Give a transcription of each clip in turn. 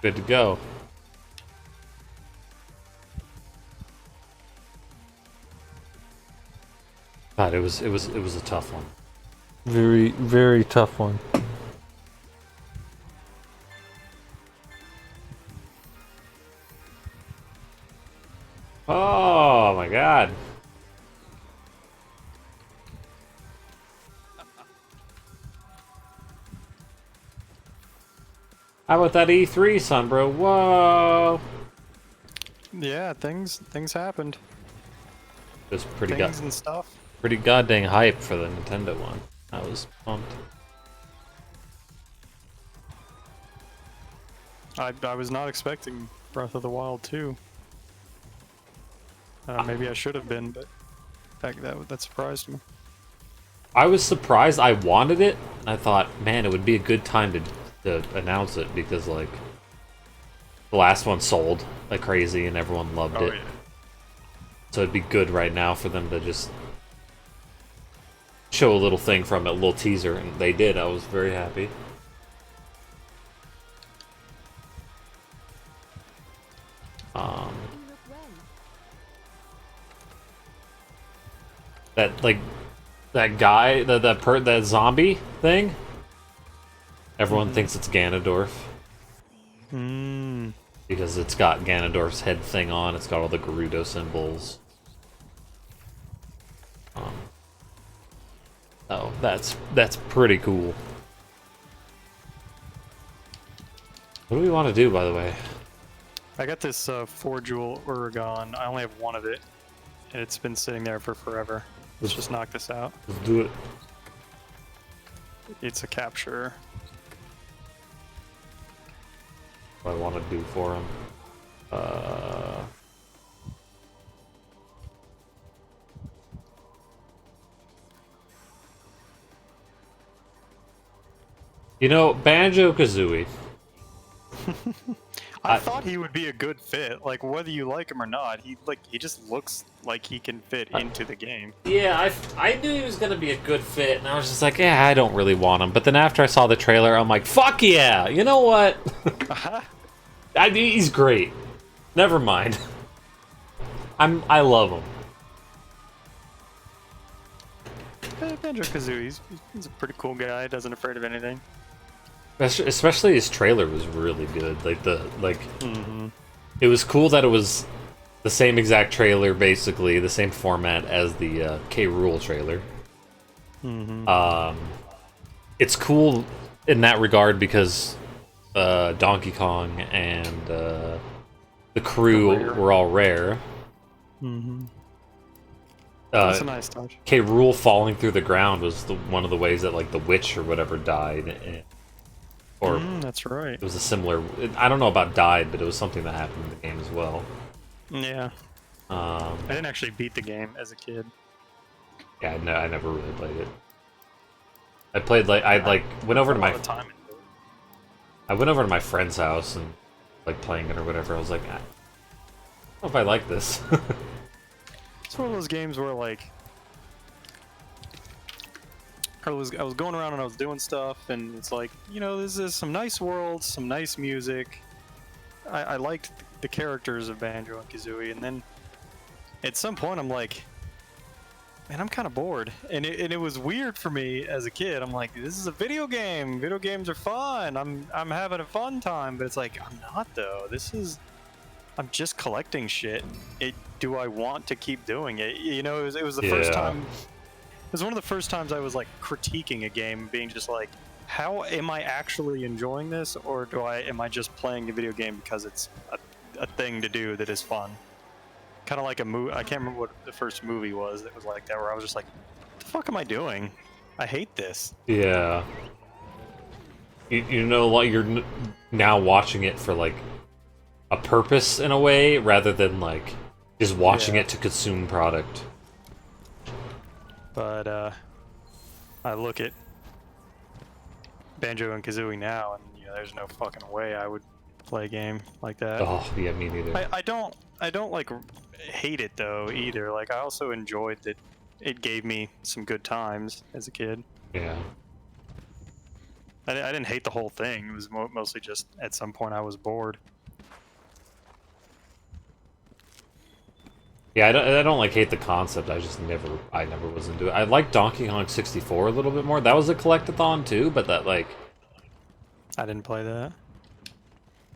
Good to go. God, it was a tough one. Very, very tough one. Oh my god. How about that E3, son, bro? Whoa. Yeah, things happened. It was Things and stuff. pretty goddamn hype for the Nintendo one. I was pumped. I was not expecting Breath of the Wild 2. Maybe I should have been, but that surprised me. I was surprised. I wanted it. And I thought, man, it would be a good time to announce it because, like, the last one sold like crazy and everyone loved it. Yeah. So it'd be good right now for them to just show a little thing from it, a little teaser, and they did. I was very happy. That like that guy, that zombie thing. Everyone thinks it's Ganondorf Hmm. because it's got Ganondorf's head thing on. It's got all the Gerudo symbols. Oh, that's pretty cool. What do we want to do, by the way? I got this 4-jewel Uragon. I only have one of it, and it's been sitting there for forever. Let's just knock this out. Let's do it. It's a capture. What I want to do for him. You know, Banjo-Kazooie. I thought he would be a good fit. Like, whether you like him or not, he just looks like he can fit into the game. Yeah, I knew he was gonna be a good fit, and I was just like, yeah, I don't really want him. But then after I saw the trailer, I'm like, fuck yeah! You know what? I mean, he's great. Never mind. I love him. Banjo-Kazooie, he's a pretty cool guy. Doesn't afraid of anything. Especially his trailer was really good. It was cool that it was the same exact trailer, basically the same format as the K. Rool trailer. It's cool in that regard because Donkey Kong and the crew were all rare. That's a nice touch. K. Rool falling through the ground was one of the ways that like the witch or whatever died. Or that's right. it was a similar. I don't know about died, but it was something that happened in the game as well. Yeah. I didn't actually beat the game as a kid. Yeah, I never really played it. I played went over to my. I went over to my friend's house and like playing it or whatever. I was like, I don't know if I like this. It's one of those games where like I was going around and I was doing stuff, and it's like, you know, this is some nice worlds, some nice music. I liked the characters of Banjo and Kazooie, and then at some point I'm like, man, I'm kind of bored, and it was weird for me as a kid. I'm like, this is a video game. Video games are fun. I'm having a fun time, but it's like I'm not though. I'm just collecting shit. Do I want to keep doing it? You know, it was the first time. It was one of the first times I was like critiquing a game, being just like, how am I actually enjoying this, or am I just playing a video game because it's a thing to do that is fun? Kind of like a movie. I can't remember what the first movie was that was like that, where I was just like, what the fuck am I doing? I hate this. Yeah. You know, like you're now watching it for like a purpose in a way, rather than like just watching it to consume product. But I look at Banjo and Kazooie now, and you know, there's no fucking way I would play a game like that. Oh yeah, me neither. I don't like hate it though either. Like, I also enjoyed that it gave me some good times as a kid. Yeah. I didn't hate the whole thing. It was mostly just at some point I was bored. Yeah, I don't like hate the concept. I never was into it. I like Donkey Kong 64 a little bit more. That was a collectathon too, but that like I didn't play that.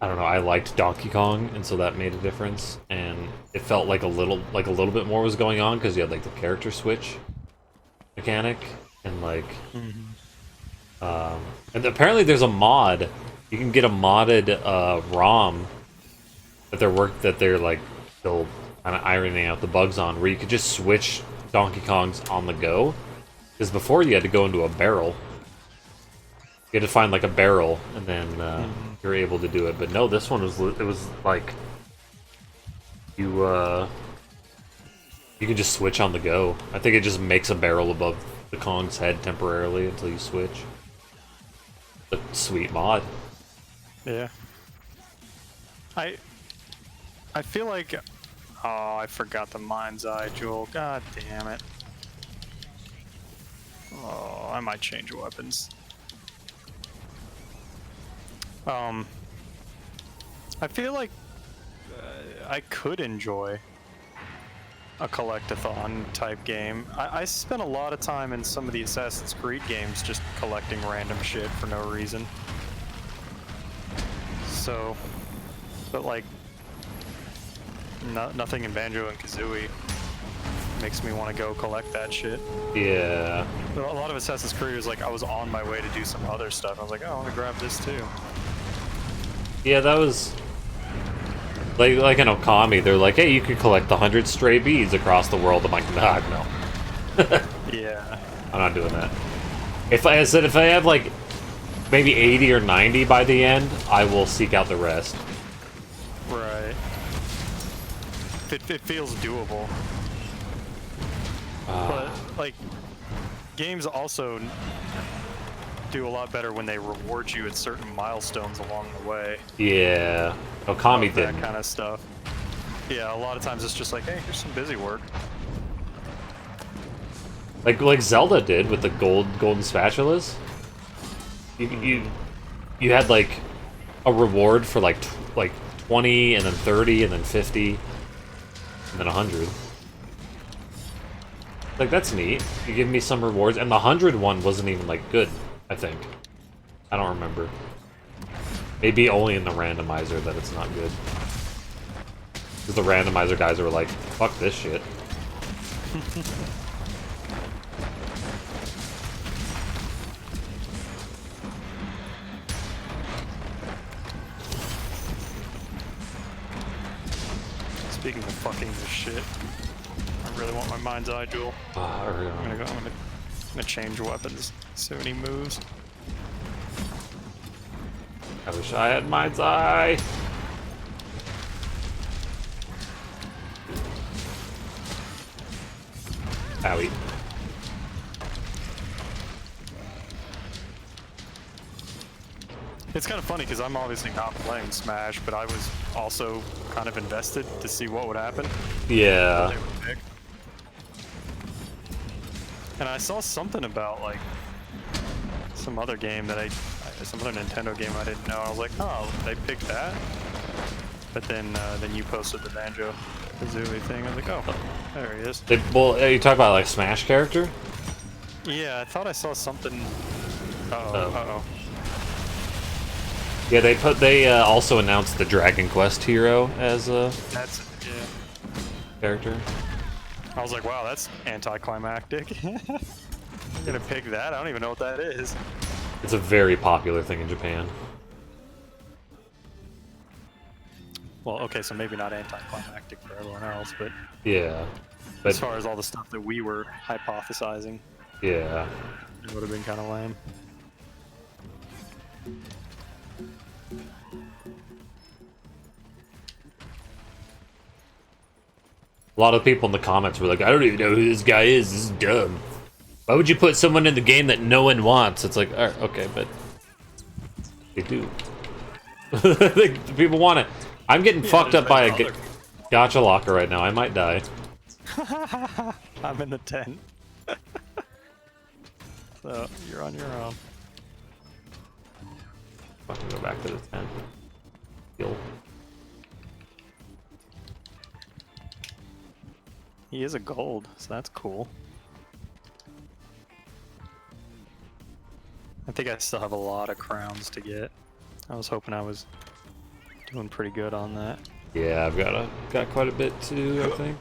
I don't know. I liked Donkey Kong, and so that made a difference. And it felt like a little bit more was going on because you had like the character switch mechanic, and like, and apparently there's a mod. You can get a modded ROM that they're like still kind of ironing out the bugs on, where you could just switch Donkey Kongs on the go. Because before you had to go into a barrel. You had to find like a barrel, and then you're able to do it. But no, this one was like you can just switch on the go. I think it just makes a barrel above the Kong's head temporarily until you switch. A sweet mod. Yeah. I feel like, oh, I forgot the mind's eye, Joel. God damn it. Oh, I might change weapons. I feel like I could enjoy a collectathon type game. I spent a lot of time in some of the Assassin's Creed games just collecting random shit for no reason. So, but like, nothing in Banjo and Kazooie makes me want to go collect that shit. Yeah. But a lot of Assassin's Creed was like, I was on my way to do some other stuff. I was like, oh, I want to grab this too. Yeah, that was like in Okami. They're like, hey, you could collect 100 stray beads across the world. I'm like, nah, no. Yeah. I'm not doing that. If I have like maybe 80 or 90 by the end, I will seek out the rest. Right. It feels doable. But like, games also do a lot better when they reward you at certain milestones along the way. Yeah, Okami that didn't. kind of stuff. Yeah, a lot of times it's just like, hey, here's some busy work. Like Zelda did with the golden spatulas. You had like a reward for like 20 and then 30 and then 50 and then 100. Like, that's neat. You give me some rewards, and the 100 one wasn't even like good, I think. I don't remember. Maybe only in the randomizer that it's not good. Because the randomizer guys were like, fuck this shit. Speaking of fucking this shit, I really want my mind's eye jewel. I'm gonna change weapons. So many moves. I wish I had mind's eye. Owie. It's kind of funny because I'm obviously not playing Smash, but I was also kind of invested to see what would happen. Yeah. What they would pick. And I saw something about like some other game that some other Nintendo game I didn't know. I was like, oh, they picked that. But then you posted the Banjo Kazooie thing. I was like, oh, there he is. You talk about like Smash character? Yeah, I thought I saw something. Uh-oh. Yeah, they also announced the Dragon Quest hero as a character. I was like, wow, that's anticlimactic. I'm gonna pick that. I don't even know what that is. It's a very popular thing in Japan. Well, okay, so maybe not anticlimactic for everyone else, but Yeah. But as far as all the stuff that we were hypothesizing, yeah. it would have been kind of lame. A lot of people in the comments were like, I don't even know who this guy is. This is dumb. Why would you put someone in the game that no one wants? It's like, all right, okay, but they do. People want it. I'm getting fucked up by a gacha locker right now. I might die. I'm in the tent. So, you're on your own. Fucking go back to the 10. Heal. He is a gold, so that's cool. I think I still have a lot of crowns to get. I was hoping I was doing pretty good on that. Yeah, I've got quite a bit too, I think.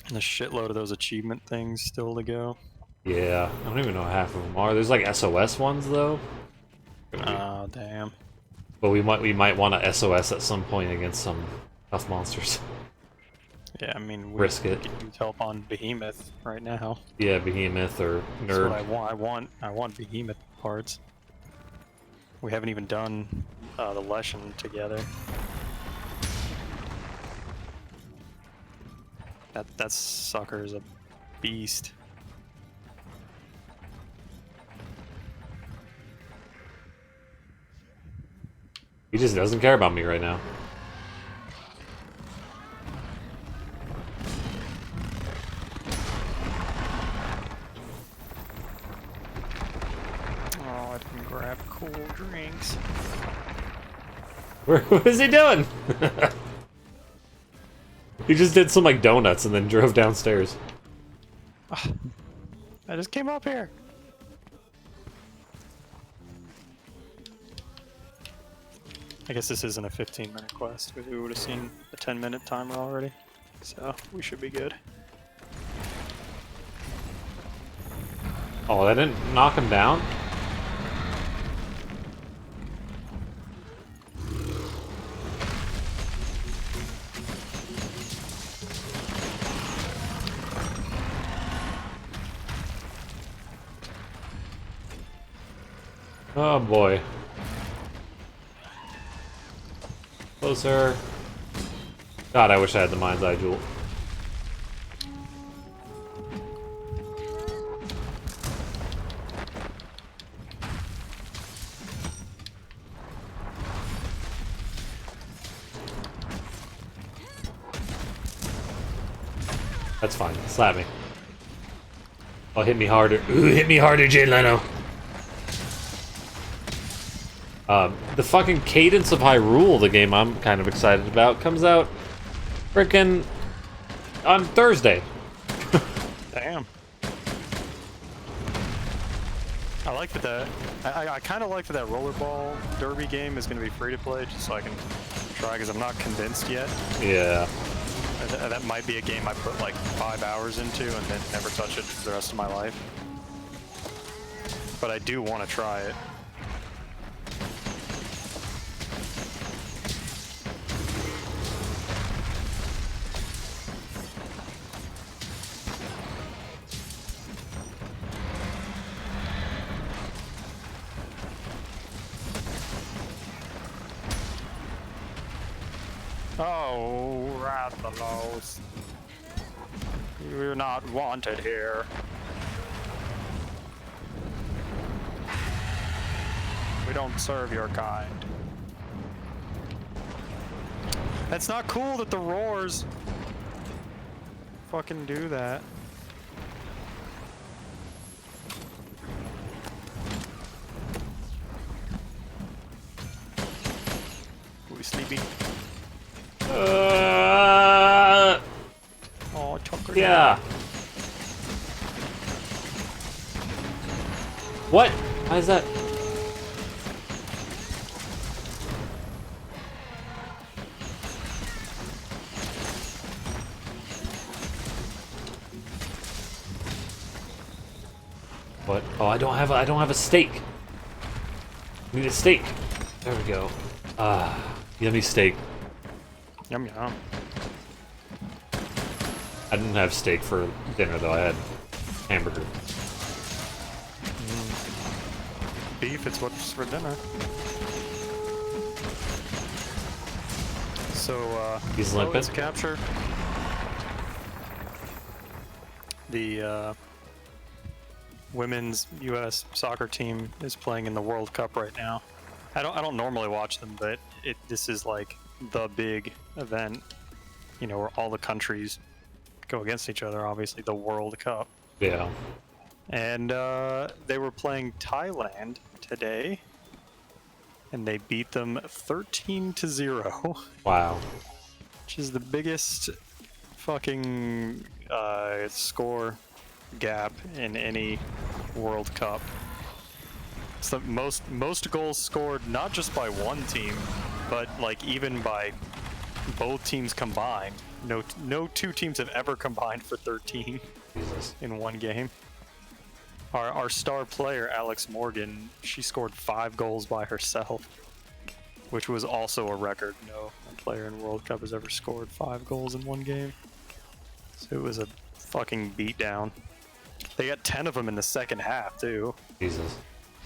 And a shitload of those achievement things still to go. Yeah, I don't even know half of them are. There's like SOS ones though. Oh damn. But we might want to SOS at some point against some tough monsters. Yeah, I mean, we Risk it. could use help on Behemoth right now. Yeah, Behemoth or That's what Nerd. I want Behemoth parts. We haven't even done the Leshen together. That sucker is a beast. He just doesn't care about me right now. Oh, I didn't grab cool drinks. What is he doing? He just did some like donuts and then drove downstairs. I just came up here. I guess this isn't a 15-minute quest. We would have seen a 10-minute timer already, so we should be good. Oh, that didn't knock him down? Oh boy. Closer. God, I wish I had the mind's eye jewel. That's fine. Slap me. Oh, hit me harder. Ooh, hit me harder, Jay Leno. The fucking Cadence of Hyrule, the game I'm kind of excited about, comes out frickin' on Thursday. Damn. I like that. I kind of like that rollerball derby game is going to be free to play, just so I can try, because I'm not convinced yet. Yeah. That might be a game I put like 5 hours into and then never touch it for the rest of my life. But I do want to try it. Oh, Rathalos. You're not wanted here. We don't serve your kind. That's not cool that the roars fucking do that. Are we sleepy? Oh, Tucker. Yeah. What? Why is that? What? Oh, I don't have a steak. I need a steak. There we go. Ah, yummy steak. Yum yum. I didn't have steak for dinner though. I had hamburger. Beef, it's what's for dinner. So, He's oh, limping. it's capture. The women's U.S. soccer team is playing in the World Cup right now. I don't normally watch them, but this is like the big event, you know, where all the countries go against each other. Obviously, the World Cup. Yeah. And they were playing Thailand today, and they beat them 13-0. Wow. Which is the biggest fucking score gap in any World Cup. It's the most goals scored not just by one team, but like even by both teams combined. No two teams have ever combined for 13 Jesus. in one game. Our star player, Alex Morgan, she scored 5 goals by herself, which was also a record. No player in World Cup has ever scored 5 goals in one game. So it was a fucking beatdown. They got 10 of them in the second half, too. Jesus.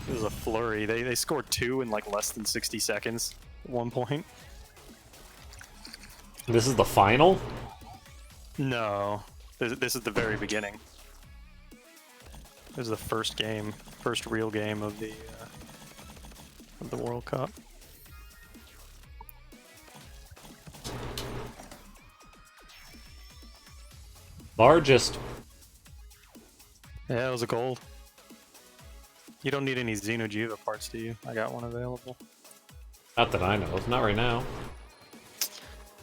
It was a flurry. They scored 2 in like less than 60 seconds at one point. This is the final? No. This is the very beginning. This is the first game, first real game of the World Cup. Largest. Yeah, it was a gold. You don't need any Xeno'jiva parts, do you? I got one available. Not that I know of. Not right now.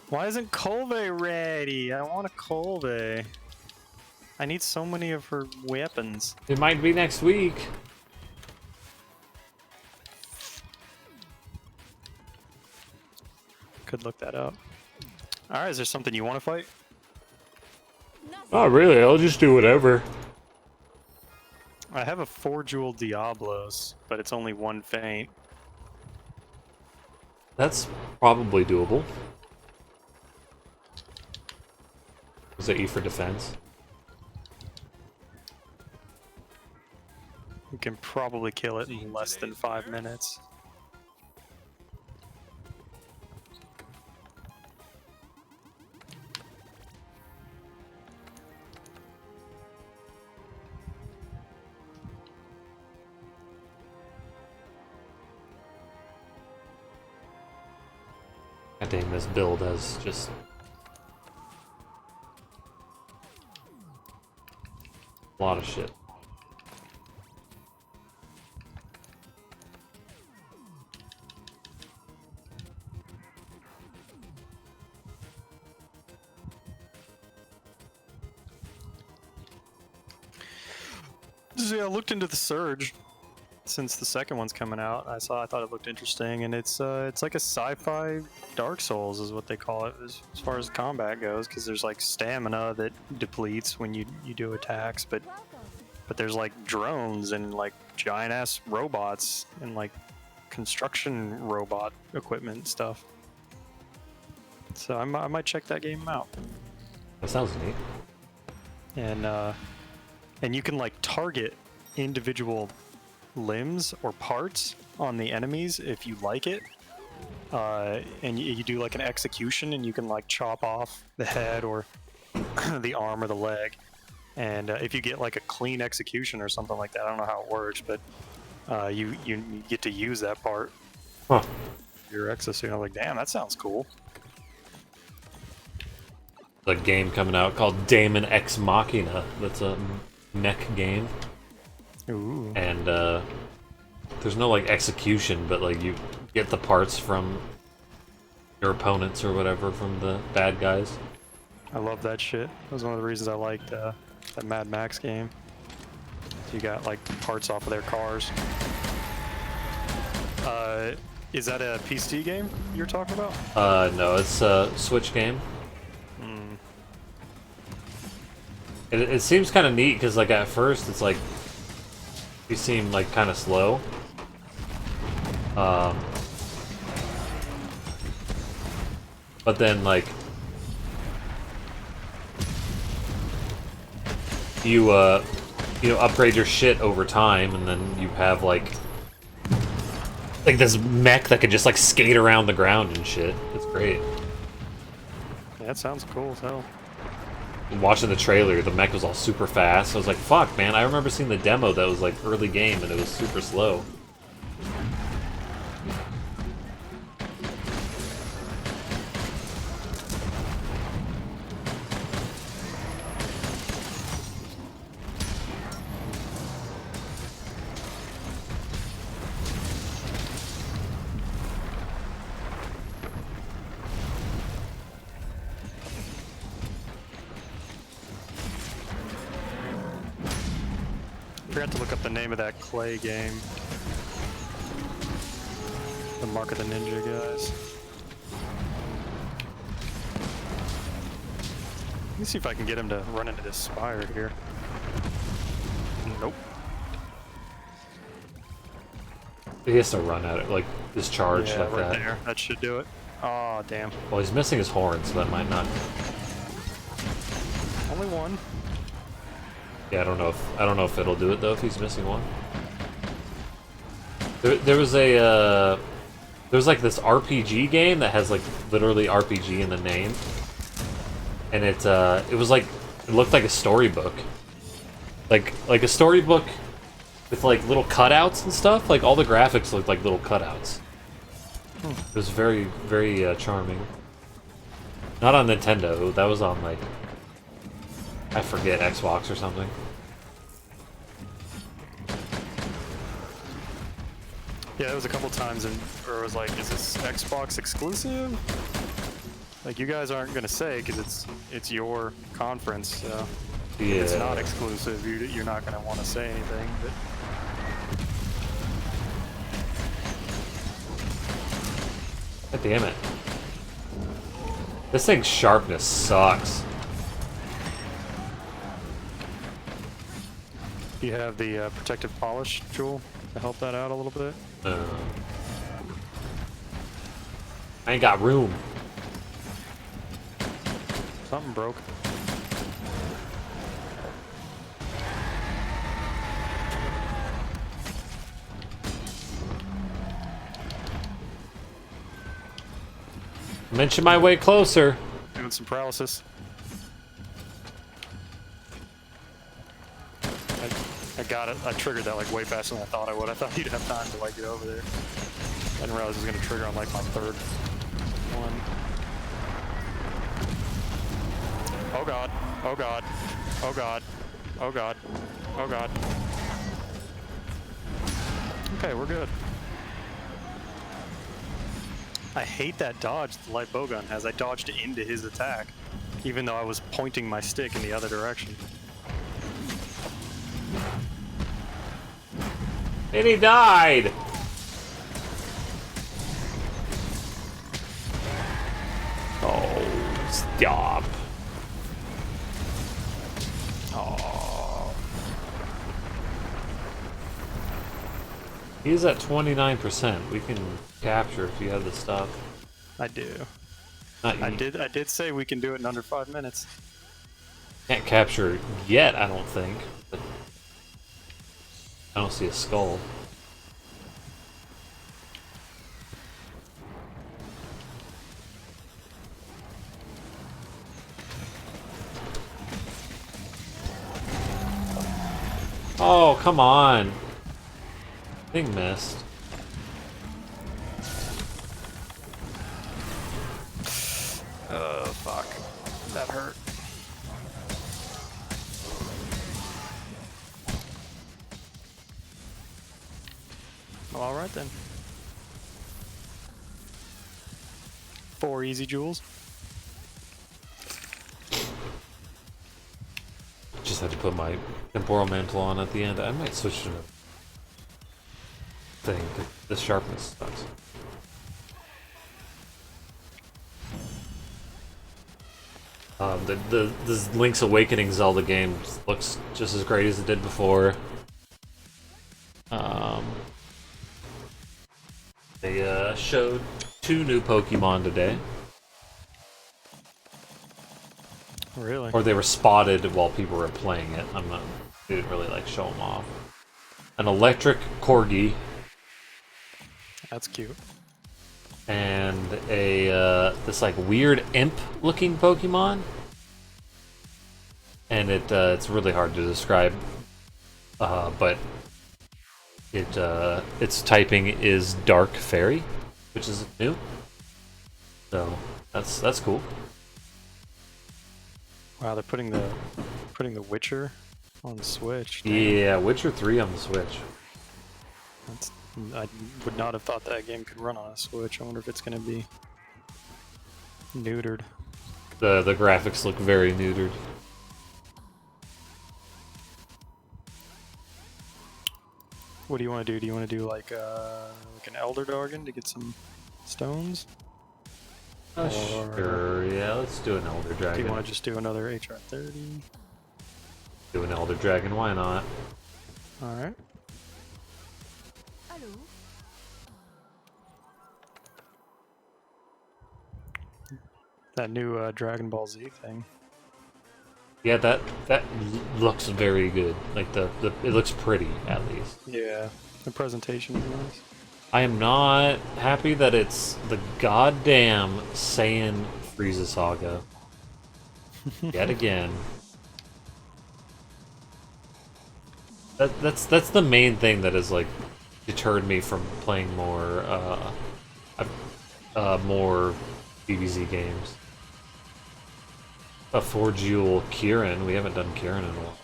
Why isn't Kolbe ready? I want a Kolbe. I need so many of her weapons. It might be next week. Could look that up. Alright, is there something you want to fight? Not really. I'll just do whatever. I have a 4-jewel Diablos, but it's only 1 feint. That's probably doable. Was it E for defense? You can probably kill it in less than 5 minutes. God dang, this build has just... a lot of shit. So yeah, I looked into the Surge since the second one's coming out. I thought it looked interesting, and it's like a sci-fi Dark Souls is what they call it as far as combat goes, because there's like stamina that depletes when you do attacks, but there's like drones and like giant ass robots and like construction robot equipment and stuff. So I might check that game out. That sounds neat. And you can like target individual limbs or parts on the enemies if you like it. And you do like an execution, and you can like chop off the head or the arm or the leg. And if you get like a clean execution or something like that, I don't know how it works, but you get to use that part. Huh. Your exosuit. I'm like, damn, that sounds cool. A game coming out called Daemon Ex Machina. That's a mech game. Ooh. And there's no like execution, but like you get the parts from your opponents or whatever from the bad guys. I love that shit. That was one of the reasons I liked that Mad Max game. You got like parts off of their cars. Is that a PC game you're talking about? No, it's a Switch game. It seems kind of neat because like at first it's like you seem like kind of slow. But then like you upgrade your shit over time, and then you have like this mech that could just like skate around the ground and shit. It's great. Yeah, that sounds cool as hell. Watching the trailer, the mech was all super fast. I was like, fuck, man, I remember seeing the demo that was like early game and it was super slow. forgot to look up the name of that Clay game. The Mark of the Ninja guys. Let me see if I can get him to run into this spire here. Nope. He has to run at it, like, discharge Yeah, like right that. there. That should do it. Oh, damn. Well, he's missing his horn, so that might not. Only one. Yeah, I don't know if it'll do it though if he's missing one. There was a there's like this RPG game that has like literally RPG in the name, and it was like it looked like a storybook, like a storybook with like little cutouts and stuff. Like all the graphics looked like little cutouts. It was very charming. Not on Nintendo. That was on like I forget Xbox or something. Yeah, there was a couple times where it was like, is this Xbox exclusive? Like, you guys aren't gonna say because it's your conference, so Yeah. it's not exclusive. You're not gonna want to say anything. But God damn it. This thing's sharpness sucks. you have the protective polish jewel to help that out a little bit. I ain't got room. Something broke. I'm inching my way closer. Doing some paralysis. I got it. I triggered that like way faster than I thought I would. I thought you'd have time to like get over there. I didn't realize it was gonna trigger on like my third one. Oh god. Oh god. Oh god. Oh god. Oh god. Okay, we're good. I hate that dodge the light bowgun has. I dodged into his attack, even though I was pointing my stick in the other direction. And he died! Oh, stop. Oh. He's at 29%. We can capture if you have the stuff. I do. Not I you. did say we can do it in under 5 minutes. Can't capture yet, I don't think. But I don't see a skull. Oh, come on. Thing missed. Oh, fuck. That hurt. Well, alright then. 4 easy jewels. Just had to put my temporal mantle on at the end. I might switch to the thing. The sharpness sucks. The Link's Awakening Zelda game looks just as great as it did before. They showed 2 new Pokemon today. Really? Or they were spotted while people were playing it. They didn't really like show them off. An electric corgi That's cute. and a this like weird imp-looking Pokemon. And it's really hard to describe, but its typing is Dark Fairy, which is new. So that's cool. Wow, they're putting the Witcher on the Switch. Damn. Yeah, Witcher 3 on the Switch. I would not have thought that game could run on a Switch. I wonder if it's going to be neutered. The graphics look very neutered. What do you want to do? Do you want to do like an Elder Dragon to get some stones? Sure, yeah, let's do an Elder Dragon. Do you want to just do another HR 30? Do an Elder Dragon, why not? Alright. That new Dragon Ball Z thing. Yeah, that looks very good. Like it looks pretty at least. Yeah, the presentation is nice. I am not happy that it's the goddamn Saiyan Frieza saga. Yet again. That's the main thing that has like deterred me from playing more more DBZ games. A 4-jewel Kirin. We haven't done Kirin in a while.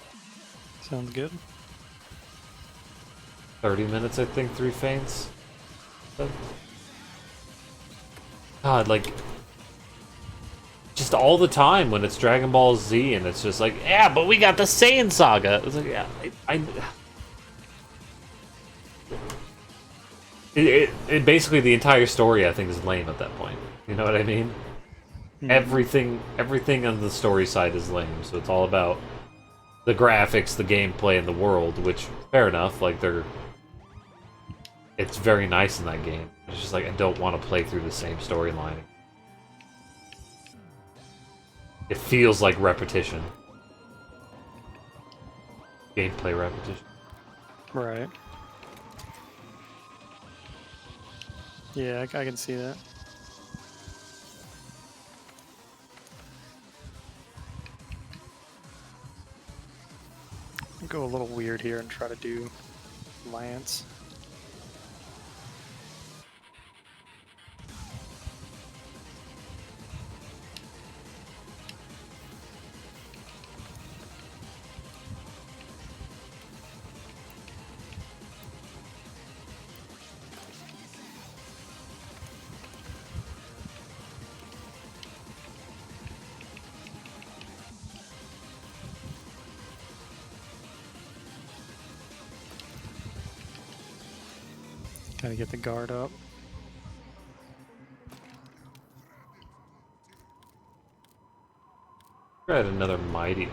Sounds good. 30 minutes, I think, 3 feints. God, like, just all the time when it's Dragon Ball Z and it's just like, yeah, but we got the Saiyan saga. It's like, yeah, it basically the entire story I think is lame at that point. You know what I mean? Everything on the story side is lame, so it's all about the graphics, the gameplay, and the world, which, fair enough, like, it's very nice in that game. It's just like, I don't want to play through the same storyline. It feels like repetition. Gameplay repetition. Right. Yeah, I can see that. Go a little weird here and try to do Lance. Gotta get the guard up. Try another mighty.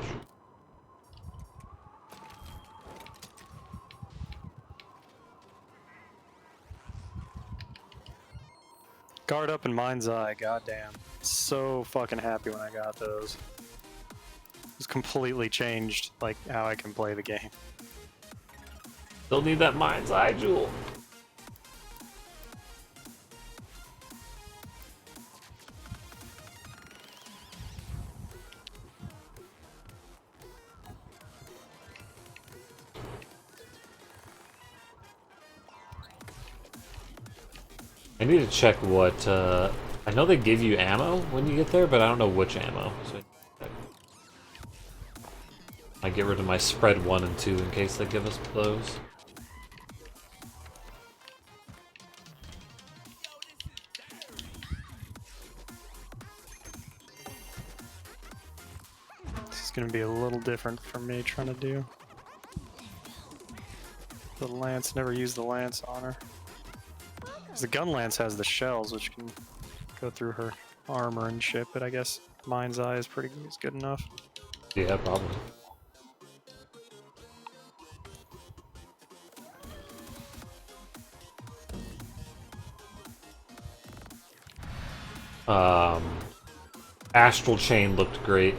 Guard up in Mind's Eye, goddamn. So fucking happy when I got those. It's completely changed like how I can play the game. Still need that Mind's Eye jewel. I need to check what, I know they give you ammo when you get there, but I don't know which ammo. So I get rid of my spread 1 and 2 in case they give us those. This is gonna be a little different for me trying to do. The lance, never used the lance on her. The gun lance has the shells, which can go through her armor and shit, but I guess Mind's Eye is good enough. Yeah, probably. Astral Chain looked great.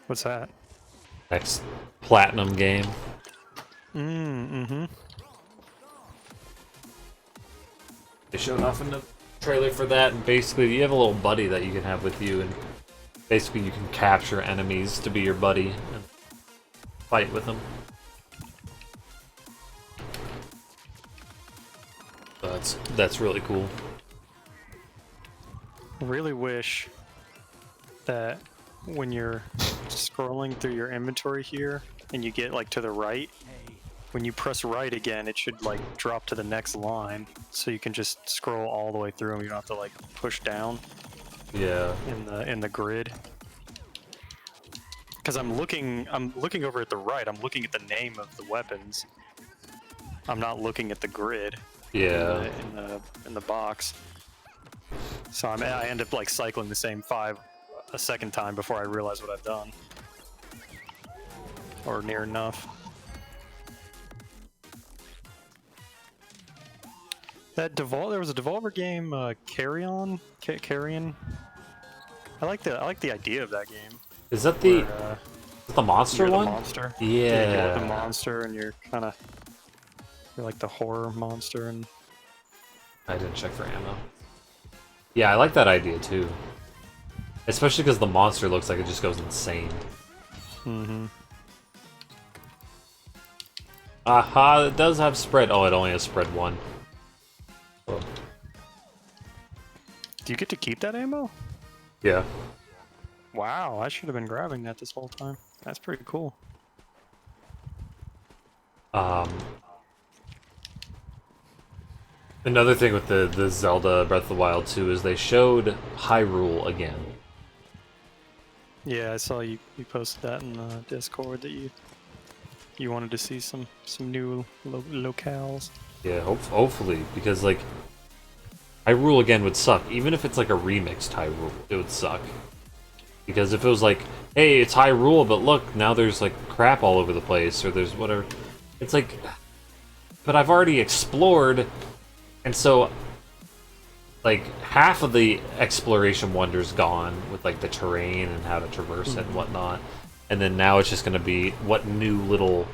What's that? Next platinum game. Mm-hmm. They showed off in the trailer for that, and basically you have a little buddy that you can have with you, and basically you can capture enemies to be your buddy and fight with them. So that's really cool. I really wish that when you're scrolling through your inventory here and you get like to the right, when you press right again, it should like drop to the next line, so you can just scroll all the way through them. You don't have to like push down. Yeah. In the grid. Because I'm looking over at the right. I'm looking at the name of the weapons. I'm not looking at the grid. Yeah. In the box. So I end up like cycling the same 5 a second time before I realize what I've done. Or near enough. That there was a Devolver game, Carrion. I like the idea of that game. Is that the monster you're one? The monster. Yeah. You're the monster, and you're like the horror monster, and I didn't check for ammo. Yeah, I like that idea too. Especially because the monster looks like it just goes insane. mm-hmm. Aha, it does have spread. Oh, it only has spread 1. Oh. Do you get to keep that ammo? Yeah. Wow, I should have been grabbing that this whole time. That's pretty cool. Another thing with the Zelda Breath of the Wild 2 is they showed Hyrule again. Yeah, I saw you posted that in the Discord that you wanted to see some new locales. Yeah, hopefully, because like Hyrule again would suck. Even if it's like a remixed Hyrule, it would suck. Because if it was like, hey, it's Hyrule, but look, now there's like crap all over the place, or there's whatever. It's like, but I've already explored, and so like half of the exploration wonder's gone with like the terrain and how to traverse it and whatnot. And then now it's just gonna be what new little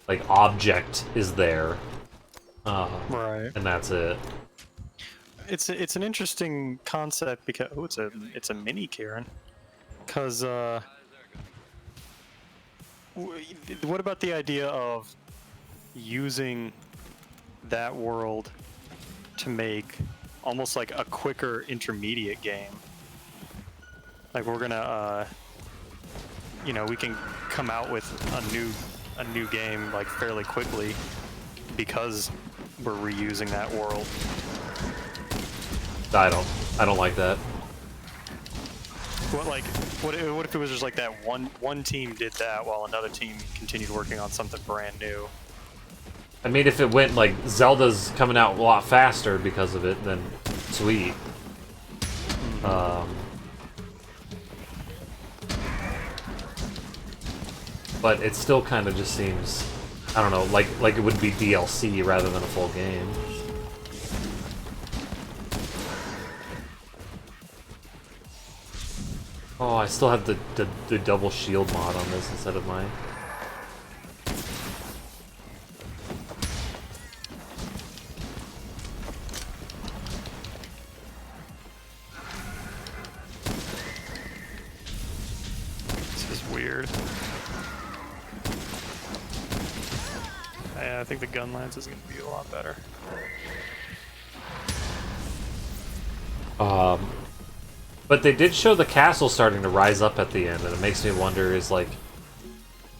like object is there. Right. And that's it. It's an interesting concept because it's a mini Kirin. Cause what about the idea of using that world to make almost like a quicker intermediate game? Like we're gonna we can come out with a new game like fairly quickly because we're reusing that world. I don't like that. What if it was just like that one team did that while another team continued working on something brand new? I mean, if it went like Zelda's coming out a lot faster because of it, then sweet. But it still kind of just seems, I don't know, like it would be DLC rather than a full game. Oh, I still have the double shield mod on this instead of mine. This is weird. I think the gun lance is going to be a lot better. But they did show the castle starting to rise up at the end, and it makes me wonder, is there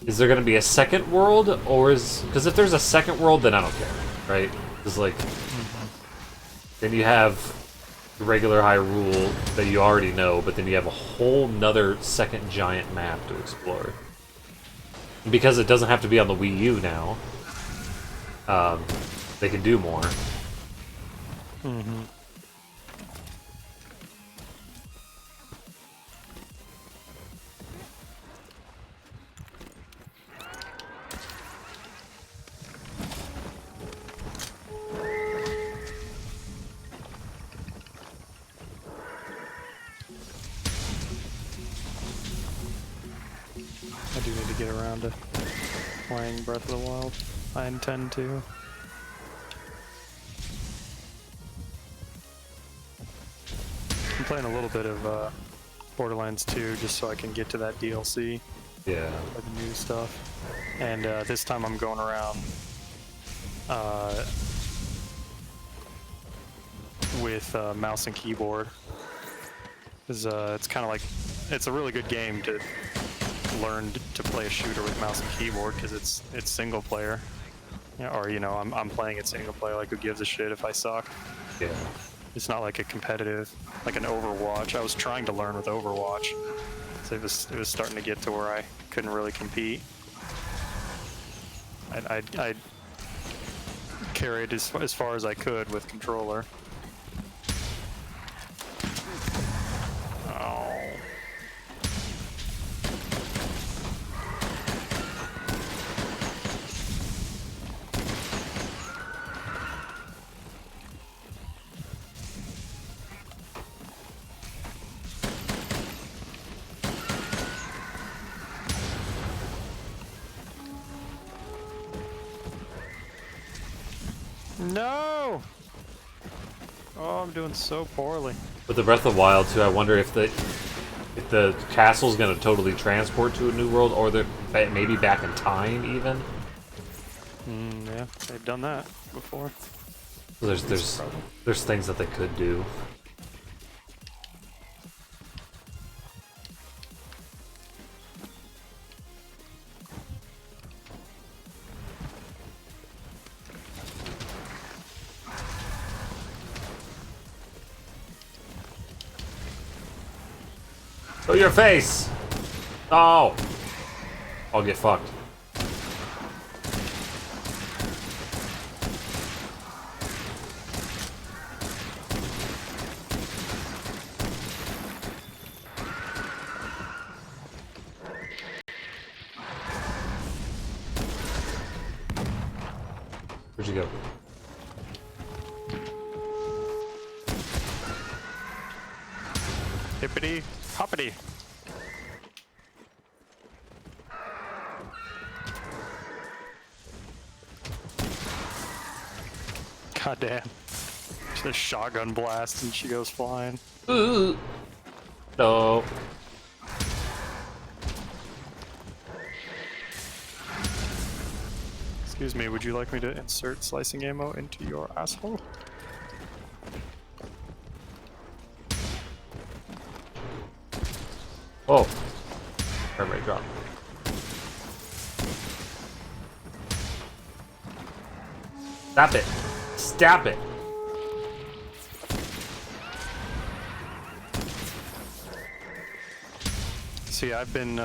going to be a second world, or because if there's a second world, then I don't care, right? Because like, then you have the regular Hyrule that you already know, but then you have a whole nother second giant map to explore. And because it doesn't have to be on the Wii U now, they can do more. Mm-hmm. I do need to get around to playing Breath of the Wild. I intend to. I'm playing a little bit of Borderlands 2 just so I can get to that DLC. Yeah. With the new stuff. And this time I'm going around with mouse and keyboard. Because it's kind of like, it's a really good game to learn to play a shooter with mouse and keyboard because it's single player. Yeah, or I'm playing it single player. Like, who gives a shit if I suck? Yeah. It's not like a competitive, like an Overwatch. I was trying to learn with Overwatch. It's it was starting to get to where I couldn't really compete. I carried as far as I could with controller. Oh. No! Oh, I'm doing so poorly. With the Breath of the Wild too, I wonder if the castle's gonna totally transport to a new world, or they're maybe back in time even. Yeah, they've done that before. So there's things that they could do. Show your face! Oh! I'll get fucked. Where'd you go? Hippity hoppity. God damn. Just a shotgun blast and she goes flying. Ooh. No. Excuse me, would you like me to insert slicing ammo into your asshole? Oh. Frame rate drop. Stop it. Stop it. See, I've been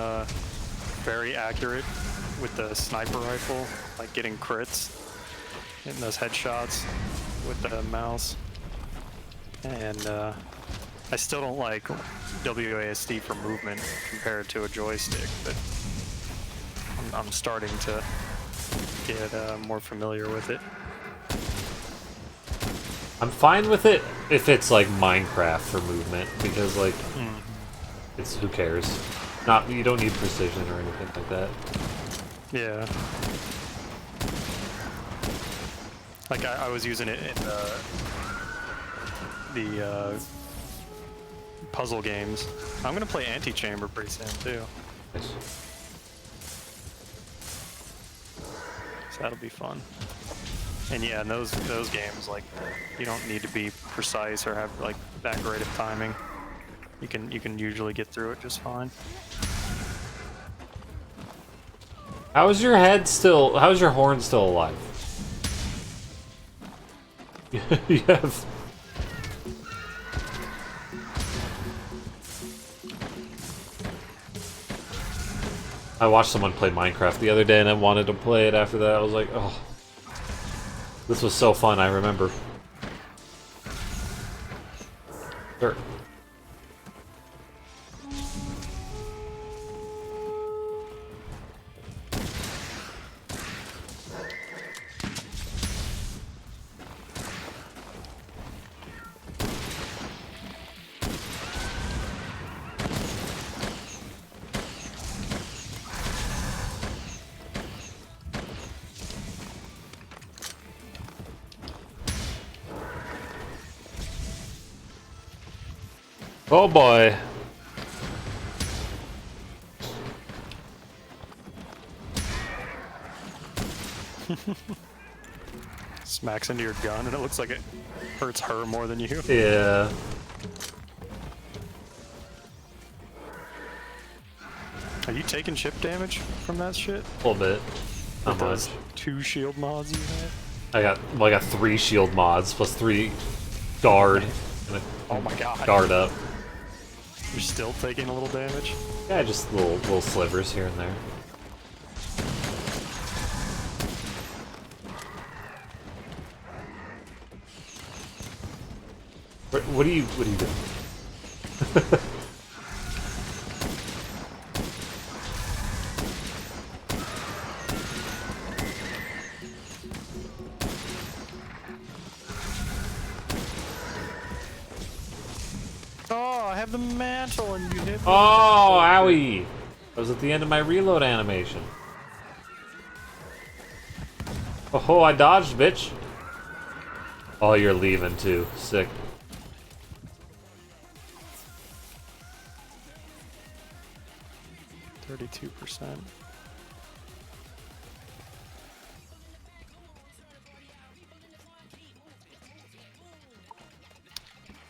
very accurate with the sniper rifle, like getting crits, hitting those headshots with the mouse. And I still don't like WASD for movement compared to a joystick, but I'm starting to get more familiar with it. I'm fine with it if it's like Minecraft for movement, because like it's who cares. Not you don't need precision or anything like that. Yeah. Like I was using it in the puzzle games. I'm gonna play Antichamber pretty soon too, Nice. so that'll be fun. And yeah, in those games, like you don't need to be precise or have like that great of timing. You can usually get through it just fine. How is your head still? How is your horn still alive? You have. I watched someone play Minecraft the other day, and I wanted to play it. After that, I was like, oh, this was so fun. I remember. Sure. Oh boy. Smacks into your gun and it looks like it hurts her more than you. Yeah. Are you taking chip damage from that shit? A little bit. Not With those much. 2 shield mods you have? I got 3 shield mods plus 3 guard. And a Oh my god. guard up. You're still taking a little damage? Yeah, just little slivers here and there. What are you doing? Oh, I have the mantle and you hit me. Oh, owie! I was at the end of my reload animation. Oh, I dodged, bitch. Oh, you're leaving too. Sick. %.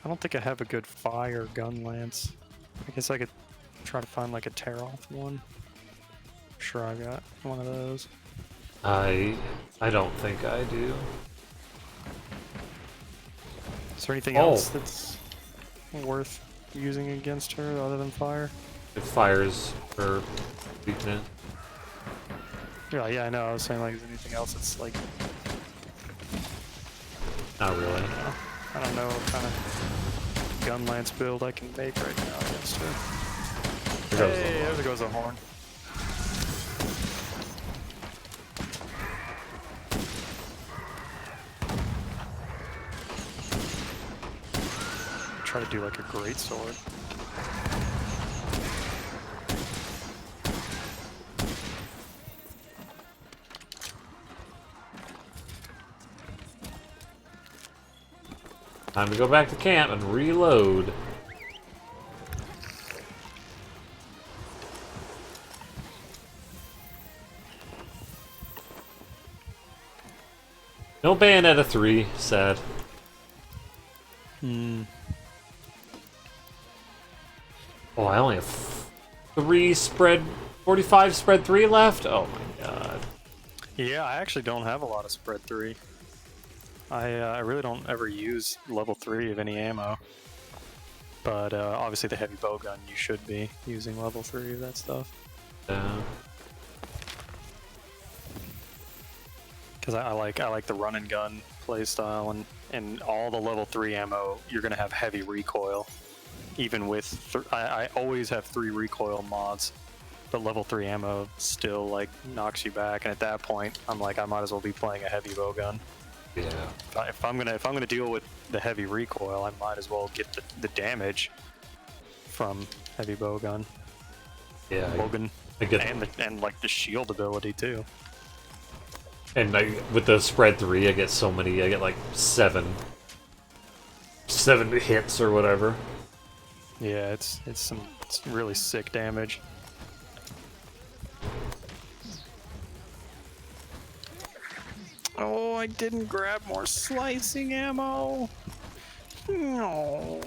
I don't think I have a good fire gun lance. I guess I could try to find like a tear off one. Sure, I got one of those. I don't think I do. Is there anything else that's worth using against her other than fire? It fires her weakness. Yeah, I know. I was saying, like, is there anything else that's like, Not really. I don't know what kind of gun lance build I can make right now against her. There goes the Hey, horn. there goes a horn. Try to do like a great sword. Time to go back to camp and reload. No Bayonetta 3, sad. Oh, I only have 45 spread 3 left? Oh my god. Yeah, I actually don't have a lot of spread 3. I really don't ever use level 3 of any ammo. But obviously the heavy bow gun, you should be using level 3 of that stuff. Because I like the run and gun playstyle, and all the level 3 ammo, you're gonna have heavy recoil. Even with I always have 3 recoil mods, but level 3 ammo still like knocks you back, and at that point I'm like, I might as well be playing a heavy bow gun. Yeah. If I'm gonna deal with the heavy recoil, I might as well get the damage from heavy bow gun. Yeah. Logan, I get and like the shield ability too. And with the spread 3, I get so many. I get like 7 hits or whatever. Yeah, it's really sick damage. Oh, I didn't grab more slicing ammo. No.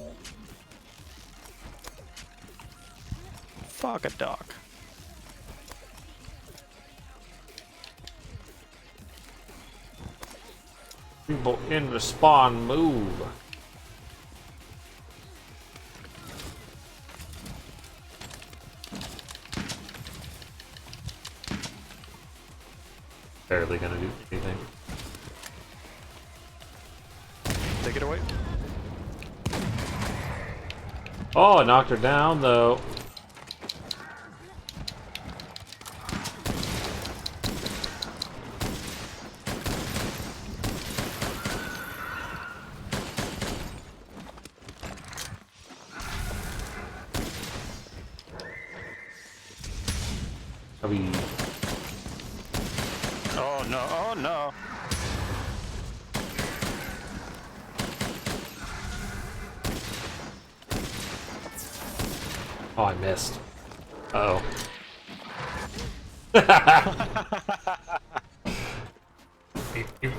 Fuck a duck. People in the spawn move. Barely gonna do anything. Take it away. Oh, I knocked her down though. Are we... Oh no, oh no. Oh, I missed. Uh-oh.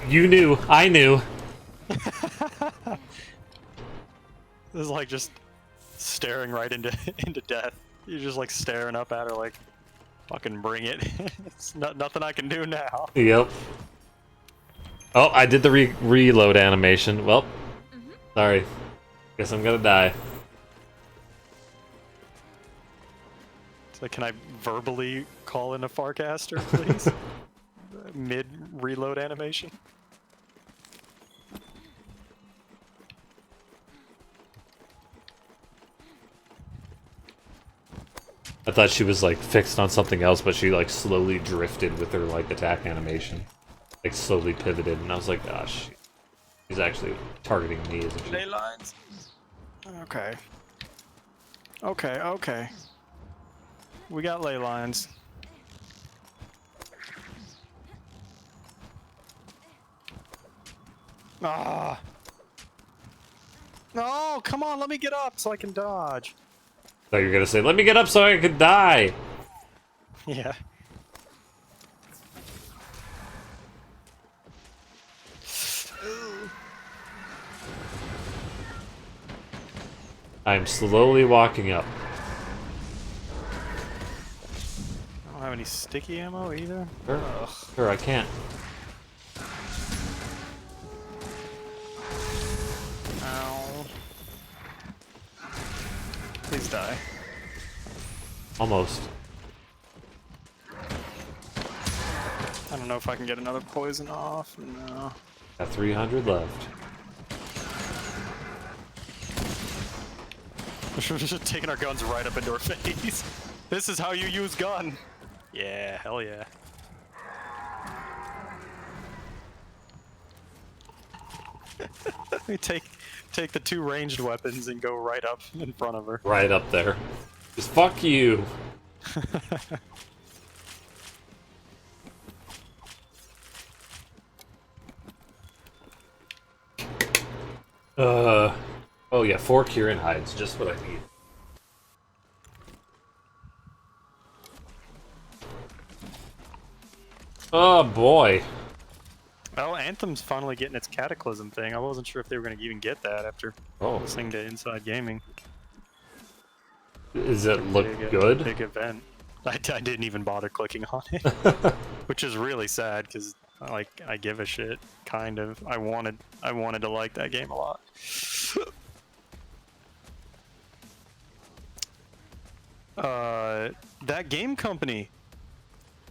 You knew. I knew. This is like just staring right into into death. You're just like staring up at her like, fucking bring it. It's nothing I can do now. Yep. Oh, I did the reload animation. Well, sorry. Guess I'm gonna die. So can I verbally call in a Farcaster, please? Mid reload animation. I thought she was like fixed on something else, but she like slowly drifted with her like attack animation, like slowly pivoted, and I was like, gosh, she's actually targeting me, isn't she? Ley lines. Okay. Okay. Okay. We got ley lines. Ah. No, come on, let me get up so I can dodge. Thought you were gonna say, "Let me get up so I could die." Yeah. I'm slowly walking up. I don't have any sticky ammo either. Sure, Ugh. sure, I can't. Ow. Please die. Almost. I don't know if I can get another poison off. No. Got 300 left. Just taking our guns right up into her face. This is how you use gun. Yeah, hell yeah. We take the two ranged weapons and go right up in front of her. Right up there. Just fuck you. Oh yeah, 4 Kirin hides, just what I need. Oh boy. Oh, Anthem's finally getting its Cataclysm thing. I wasn't sure if they were going to even get that after listening to Inside Gaming. Does it look good? Big event. I didn't even bother clicking on it, which is really sad because I give a shit. Kind of. I wanted to like that game a lot. That game company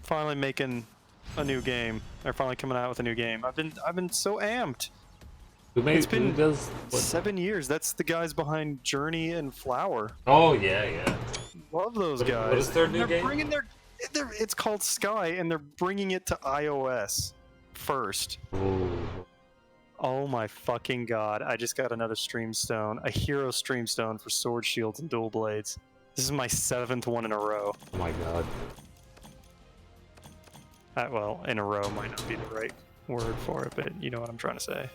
finally making a new game. They're finally coming out with a new game. I've been so amped. It's been 7 years. That's the guys behind Journey and Flower. Oh yeah, yeah. Love those guys. What is their new game? Bringing it's called Sky, and they're bringing it to iOS first. Ooh. Oh my fucking god! I just got another stream stone, a hero stream stone for sword shields and dual blades. This is my 7th one in a row. Oh my god. Well, in a row might not be the right word for it, but you know what I'm trying to say.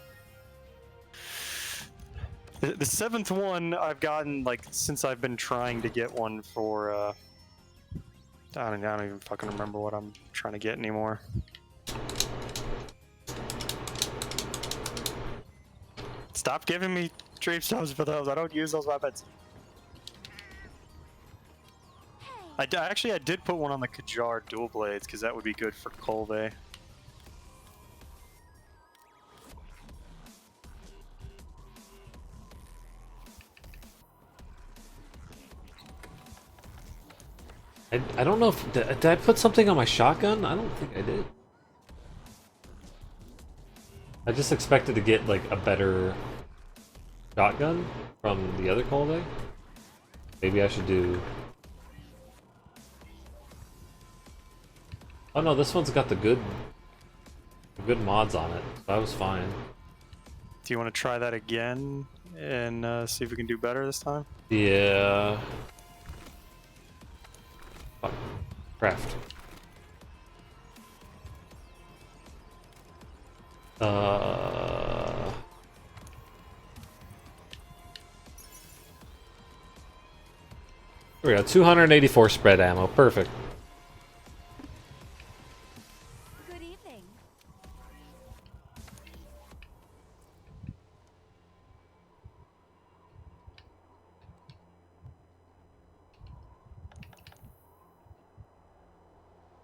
The 7th one I've gotten like since I've been trying to get one for. I don't even fucking remember what I'm trying to get anymore. Stop giving me dream stones for those. I don't use those weapons. I did put one on the Kajar dual blades because that would be good for Kolve. I don't know if did I put something on my shotgun? I don't think I did. I just expected to get like a better shotgun from the other Kolve. Maybe I should do. Oh no, this one's got the good mods on it. So I was fine. Do you want to try that again and see if we can do better this time? Yeah. Fuck. Craft. Here we go. 284 spread ammo. Perfect. Good evening.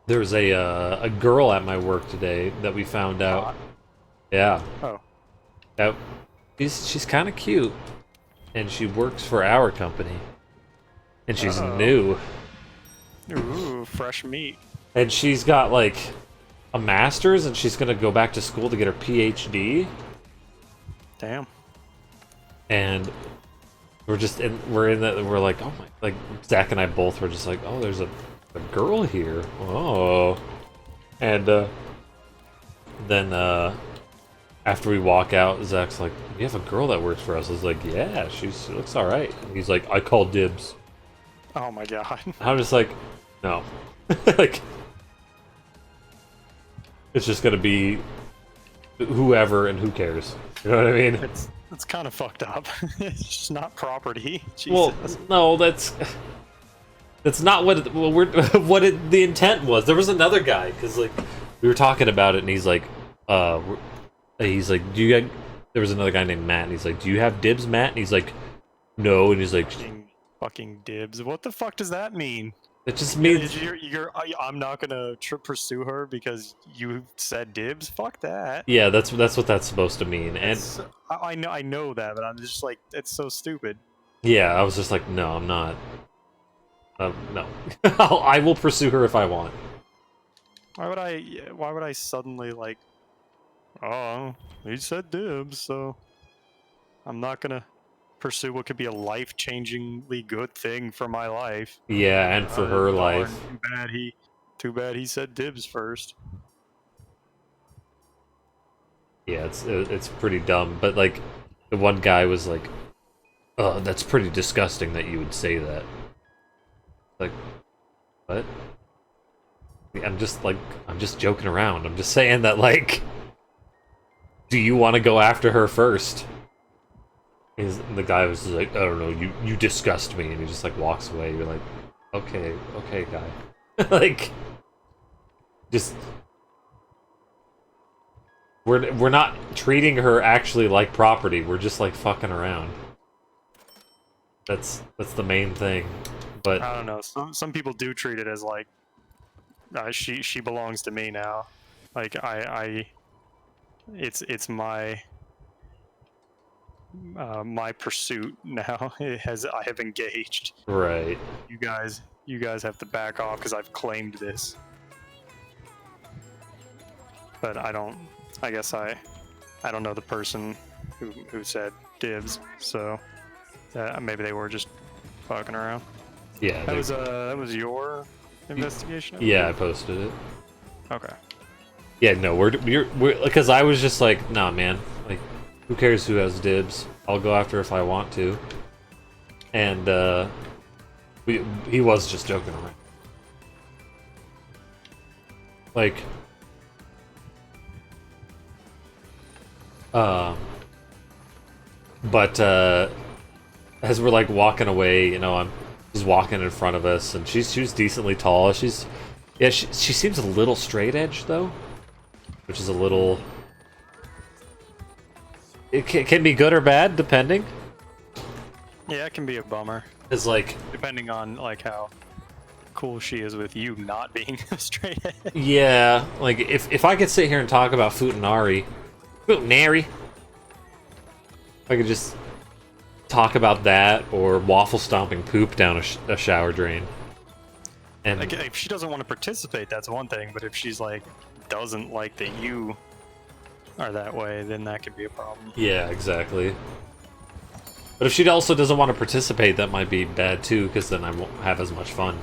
There was a girl at my work today that we found out. Yeah. Oh. Yep. She's kind of cute, and she works for our company, and she's new. Ooh, fresh meat. And she's got like a master's, and she's gonna go back to school to get her PhD. Damn. And we're like, oh my, like Zach and I both were just like, oh, there's a girl here. Oh. And then after we walk out, Zach's like, we have a girl that works for us. I was like, yeah, she looks all right. And he's like, I call dibs. Oh my god. I'm just like, no. Like, it's just gonna be whoever, and who cares? You know what I mean? It's kind of fucked up. It's just not property. Jesus. Well, no, that's not what the intent was. There was another guy, because like we were talking about it, and he's like, do you get? There was another guy named Matt, and he's like, do you have dibs, Matt? And he's like, no, and he's like, fucking dibs. What the fuck does that mean? it just means I'm not gonna pursue her because you said dibs. Fuck that. yeah, that's what that's supposed to mean. And I know that, but I'm just like, it's so stupid. yeah, I was just like, no, I'm not. No, I will pursue her if I want. Why would I suddenly like? Oh, he said dibs, so I'm not gonna pursue what could be a life-changingly good thing for my life. Yeah, and for her life. Too bad he said dibs first. Yeah, it's pretty dumb. But like, the one guy was like, "Oh, that's pretty disgusting that you would say that." Like, what? I'm just joking around. I'm just saying that, like, do you want to go after her first? The guy was just like, I don't know, you disgust me, and he just like walks away. You're like, okay, guy. Like, just we're not treating her actually like property. We're just like fucking around. That's the main thing. But I don't know. Some people do treat it as like, she belongs to me now. Like it's my my pursuit now. I have engaged. right. You guys have to back off because I've claimed this. But I guess I don't know the person who said dibs, so maybe they were just fucking around. Yeah. That was your investigation? Yeah, I posted it. Okay. Yeah, no, we're because I was just like, nah, man, like, who cares who has dibs? I'll go after if I want to. And he was just joking around. Like, but as we're like walking away, you know, she's walking in front of us, and she's decently tall. She seems a little straight edge though, which is a little. It can be good or bad depending. Yeah, it can be a bummer. It's like, depending on like how cool she is with you not being straight edge. yeah, like if I could sit here and talk about Futanari, if I could just talk about that, or waffle stomping poop down a shower drain. And like, if she doesn't want to participate, that's one thing. But if she's like doesn't like that you are that way, then that could be a problem. yeah, exactly. But if she also doesn't want to participate, that might be bad too, because then I won't have as much fun.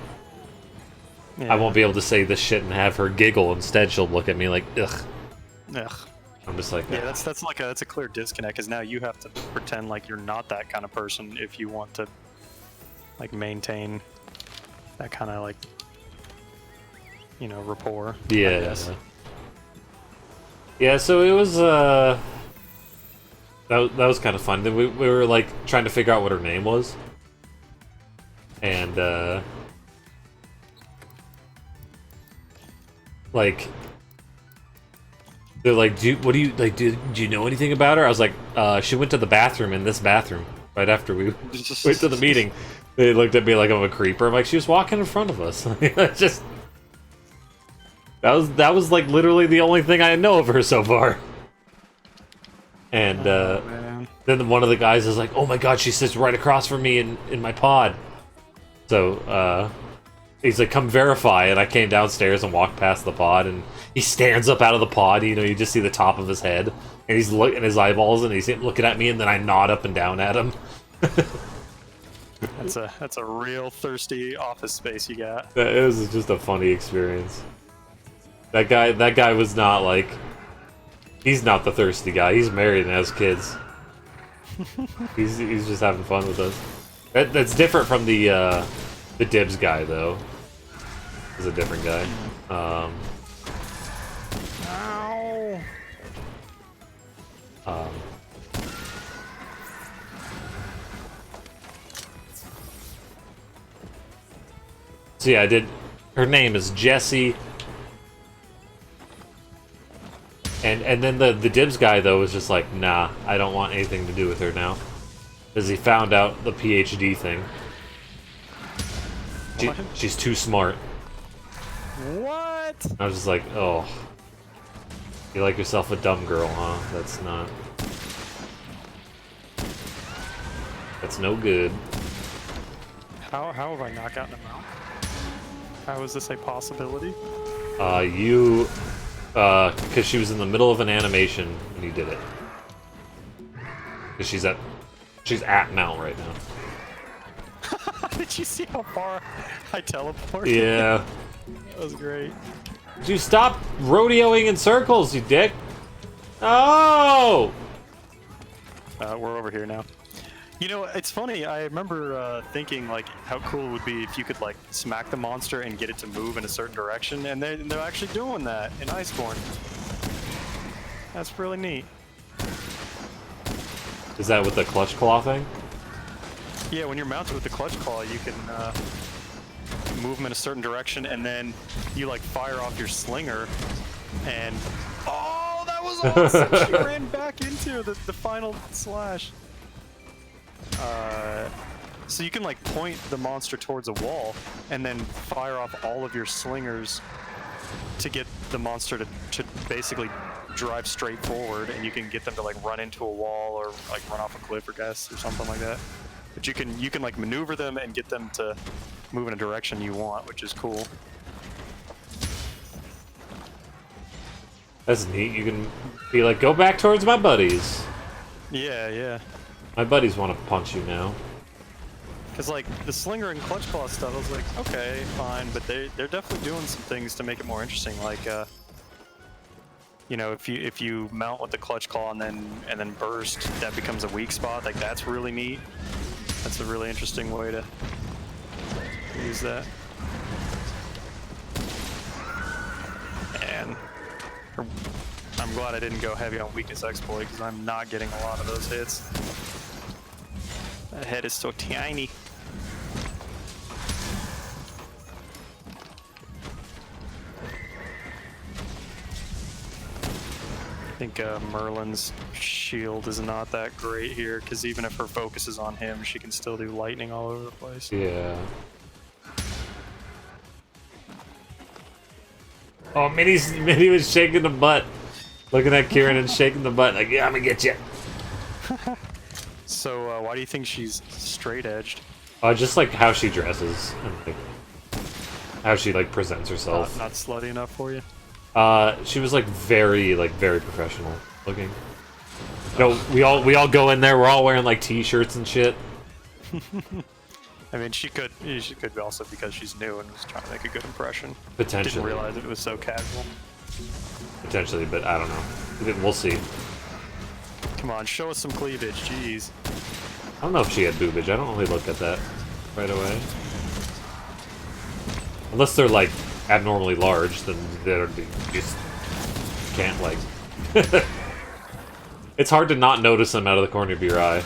Yeah. I won't be able to say this shit and have her giggle. Instead, she'll look at me like, ugh. Ugh. I'm just like, yeah, that's a clear disconnect, because now you have to pretend like you're not that kind of person if you want to like maintain that kind of like, you know, rapport. I yeah. guess. Yeah, so it was that was kind of fun. Then we were like trying to figure out what her name was, and like they're like, do you know anything about her? I was like, she went to the bathroom in this bathroom right after we went to the meeting. They looked at me like I'm a creeper. I'm like, she was walking in front of us. It's just that was like literally the only thing I know of her so far. And then one of the guys is like, oh my god, she sits right across from me in my pod. So He's like, come verify, and I came downstairs and walked past the pod, and he stands up out of the pod, you know, you just see the top of his head, and he's looking at his eyeballs, and he's looking at me, and then I nod up and down at him. That's a real thirsty office space you got. It was just a funny experience. That guy was not like... He's not the thirsty guy, he's married and has kids. He's just having fun with us. That's different from the Dibs guy, though. He's a different guy. Ow! So yeah, I did... Her name is Jessie. And then the Dibs guy, though, was just like, nah, I don't want anything to do with her now. Because he found out the PhD thing. She's too smart. What? I was just like, oh. You like yourself a dumb girl, huh? That's not... That's no good. How have I not gotten him out? How is this a possibility? Because she was in the middle of an animation when you did it. Because she's at Mount right now. Did you see how far I teleported? Yeah. That was great. Did you stop rodeoing in circles, you dick? Oh! We're over here now. You know, it's funny, I remember thinking, like, how cool it would be if you could, like, smack the monster and get it to move in a certain direction, and they're actually doing that in Iceborne. That's really neat. Is that with the clutch claw thing? Yeah, when you're mounted with the clutch claw, you can move them in a certain direction, and then you, like, fire off your slinger, and... Oh, that was awesome! She ran back into the final slash. So you can like point the monster towards a wall and then fire off all of your slingers to get the monster to basically drive straight forward, and you can get them to like run into a wall or like run off a cliff or guess or something like that. But you can like maneuver them and get them to move in a direction you want, which is cool. That's neat. You can be like, go back towards my buddies. Yeah, yeah. My buddies want to punch you now. Cause like the slinger and clutch claw stuff, I was like, okay, fine, but they're definitely doing some things to make it more interesting. Like, you know, if you mount with the clutch claw and then burst, that becomes a weak spot. Like that's really neat. That's a really interesting way to use that. And I'm glad I didn't go heavy on weakness exploit because I'm not getting a lot of those hits. That head is so tiny. I think Merlin's shield is not that great here, because even if her focus is on him, she can still do lightning all over the place. Yeah. Oh, Minnie was shaking the butt. Looking at Kirin and shaking the butt like, yeah, I'm gonna get you. So, why do you think she's straight-edged? Just like how she dresses and like how she like presents herself. Not slutty enough for you? She was like very professional looking. No, we all go in there. We're all wearing like t-shirts and shit. I mean, she could also because she's new and was trying to make a good impression. Potentially. Didn't realize it was so casual. Potentially, but I don't know. We'll see. Come on, show us some cleavage, jeez. I don't know if she had boobage. I don't really look at that right away. Unless they're like abnormally large, then you just can't like. It's hard to not notice them out of the corner of your eye.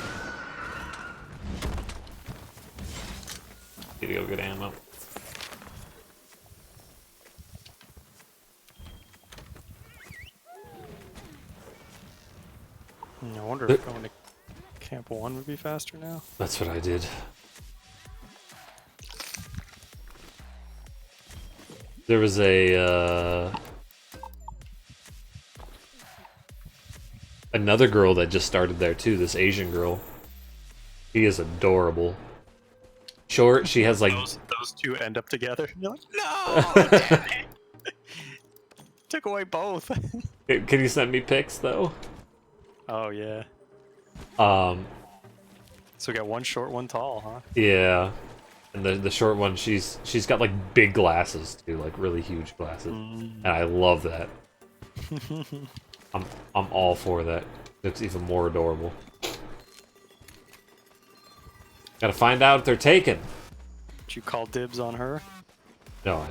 Need to go get ammo. I wonder if going to Camp 1 would be faster now. That's what I did. There was a another girl that just started there too, this Asian girl. She is adorable. short. She has like those two end up together. And you're like, no, damn it. Took away both. Can you send me pics though? Oh yeah. Um, So we got one short, one tall, huh? yeah. And the short one, she's got like big glasses too, like really huge glasses, and I love that. I'm all for that. It's even more adorable. Gotta find out if they're taken. Did you call dibs on her? No, I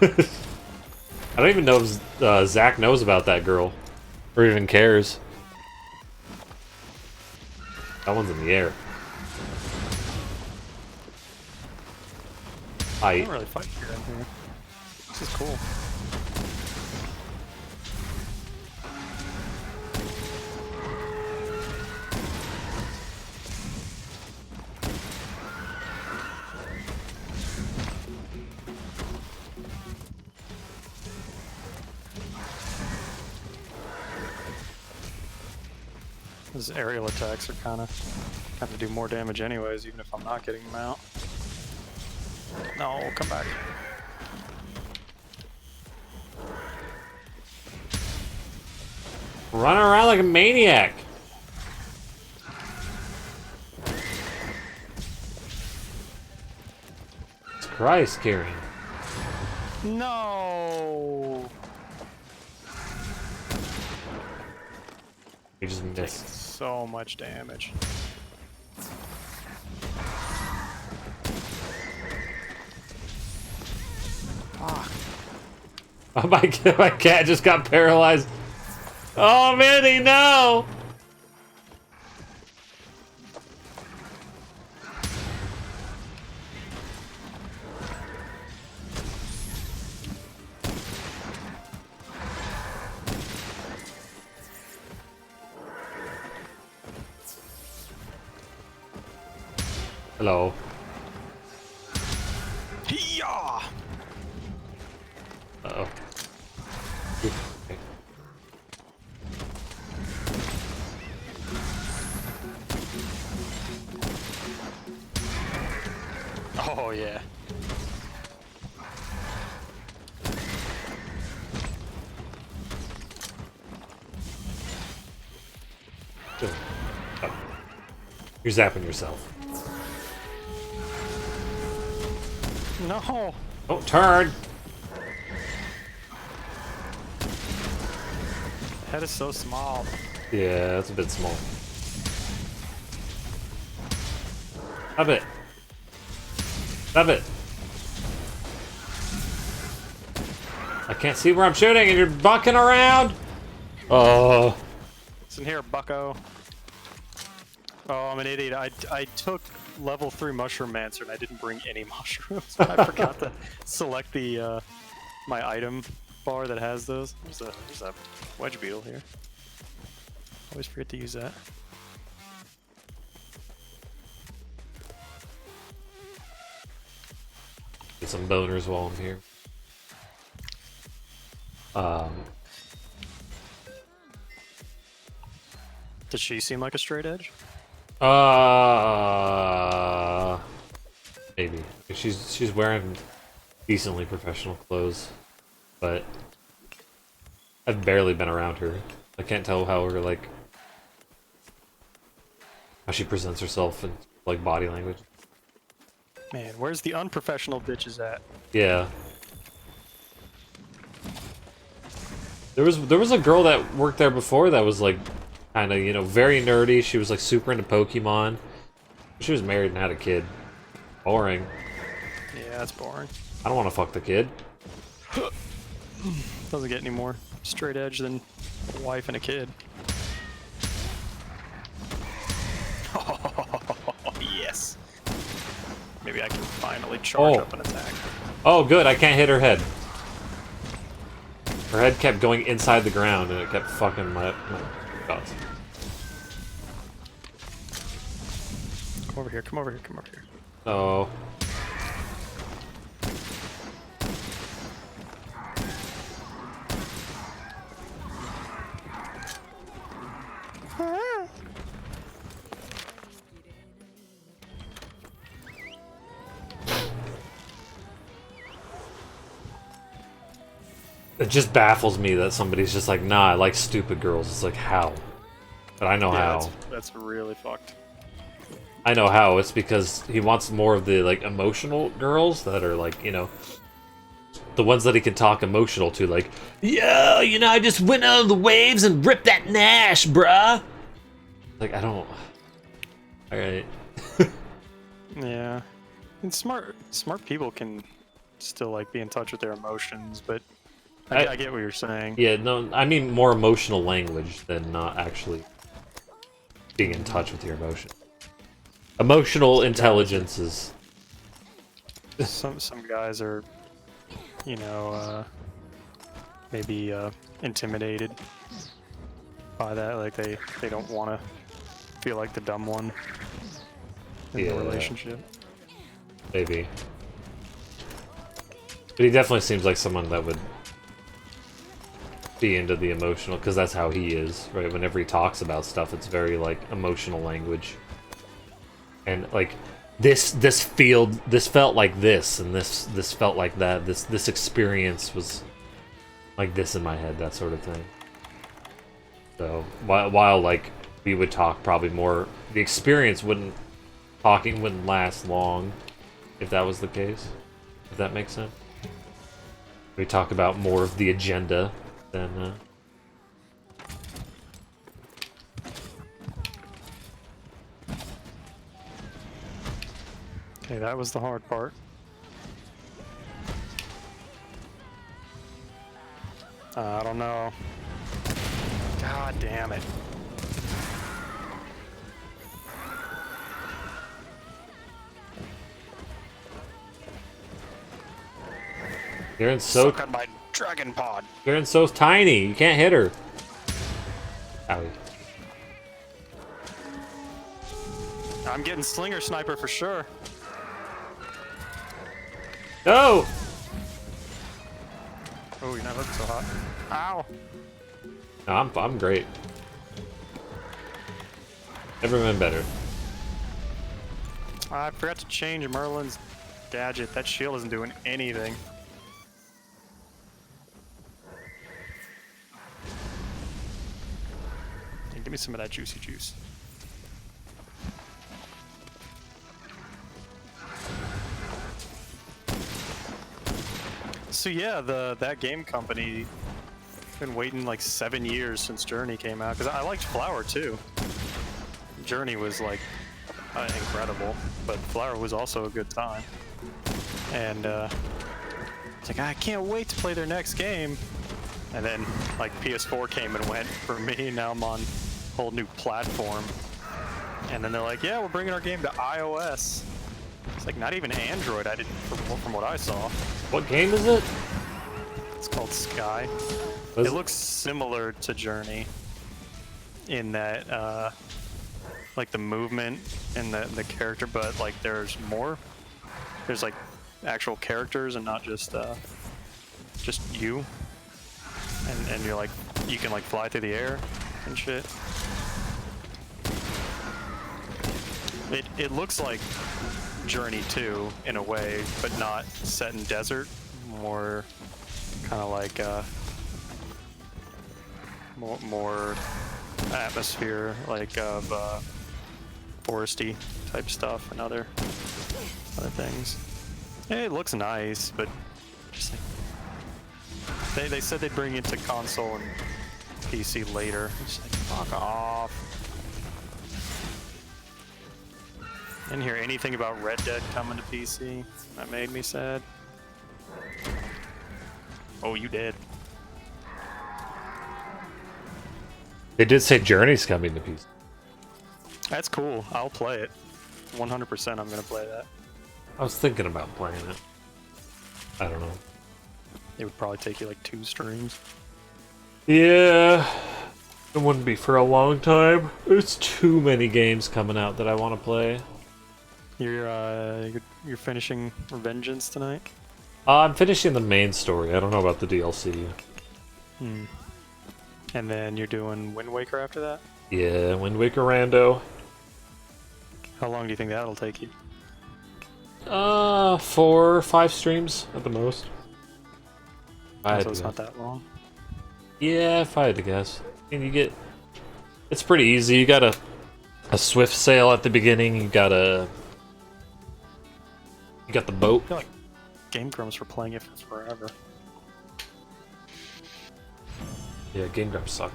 didn't. I don't even know if Zach knows about that girl, or even cares. That one's in the air. I don't really fight here in here. This is cool. His aerial attacks are kind of do more damage anyways, even if I'm not getting them out. No, come back. Running around like a maniac. Christ, Kirin. No. You just missed. So much damage. Fuck. Oh, my cat just got paralyzed. Oh, Minnie, no! Hello. Hiya! Uh-oh. Okay. Oh yeah. Just- oh. You're zapping yourself. No. Oh, turn! Head is so small. Yeah, that's a bit small. Stop it. Stop it. I can't see where I'm shooting and you're bucking around. Oh. Listen here, bucko. Oh, I'm an idiot. I took level 3 Mushroom Mancer and I didn't bring any mushrooms. I forgot to select the my item bar that has those. There's a wedge beetle here. Always forget to use that. Get some boners while I'm here. Does she seem like a straight edge? Maybe. She's wearing decently professional clothes, but I've barely been around her. I can't tell how she presents herself and like body language. Man, where's the unprofessional bitches at? Yeah. There was a girl that worked there before that was like kind of, you know, very nerdy. She was like super into Pokemon. She was married and had a kid. Boring. Yeah, that's boring. I don't want to fuck the kid. Doesn't get any more straight edge than a wife and a kid. Oh, yes. Maybe I can finally charge up an attack. Oh, good. I can't hit her head. Her head kept going inside the ground and it kept fucking my guts. Come over here, come over here, come over here. Oh. It just baffles me that somebody's just like, nah, I like stupid girls. It's like, how? But I know how. That's really fucked. I know how. It's because he wants more of the, like, emotional girls that are, like, you know, the ones that he can talk emotional to, like, yeah, you know, I just went out of the waves and ripped that Nash, bruh. Like, I don't... Alright. Yeah. And smart people can still, like, be in touch with their emotions, but I get what you're saying. Yeah, no, I mean more emotional language than not actually being in touch with your emotion. Emotional intelligence is... Some guys are, you know, maybe intimidated by that. Like they don't want to feel like the dumb one in the relationship. Maybe. But he definitely seems like someone that would be into the emotional, because that's how he is, right? Whenever he talks about stuff, it's very, like, emotional language. And, like, this felt like this, and this felt like that. This experience was like this in my head, that sort of thing. So, while like, we would talk probably more, the experience talking wouldn't last long, if that was the case. If that makes sense. We talk about more of the agenda than, Okay, that was the hard part. I don't know. God damn it. Kirin's so... Suck on my dragon pod. Kirin's so tiny, you can't hit her. Owie. I'm getting slinger sniper for sure. No! Oh, you're not looking so hot. Ow! No, I'm great. Never been better. I forgot to change Merlin's gadget. That shield isn't doing anything. Hey, give me some of that juicy juice. So yeah, that game company been waiting like 7 years since Journey came out, because I liked Flower too. Journey was like incredible, but Flower was also a good time. And it's like, I can't wait to play their next game. And then like PS4 came and went for me. Now I'm on a whole new platform. And then they're like, yeah, we're bringing our game to iOS. It's like not even Android. I didn't, from what I saw. What game is it? It's called Sky. It looks similar to Journey in that, like the movement and the character, but like there's more. There's like actual characters and not just you. And you're like, you can like fly through the air and shit. It looks like Journey 2 in a way, but not set in desert. More kind of like more atmosphere, like of foresty type stuff and other things. It looks nice, but just like they said they'd bring it to console and PC later. It's like, fuck off. Didn't hear anything about Red Dead coming to PC. That made me sad. Oh, you did. They did say Journey's coming to PC. That's cool. I'll play it. 100% I'm gonna play that. I was thinking about playing it. I don't know. It would probably take you like 2 streams. Yeah. It wouldn't be for a long time. There's too many games coming out that I want to play. You're finishing Revengeance tonight? I'm finishing the main story. I don't know about the DLC. And then you're doing Wind Waker after that? Yeah, Wind Waker Rando. How long do you think that'll take you? 4 or 5 streams at the most. I had So to it's not guess. that long. Yeah, if I had to guess. And you get... It's pretty easy. You got a swift sail at the beginning. You got the boat. I feel like Game Grumps were playing it for forever. Yeah, Game Grumps suck.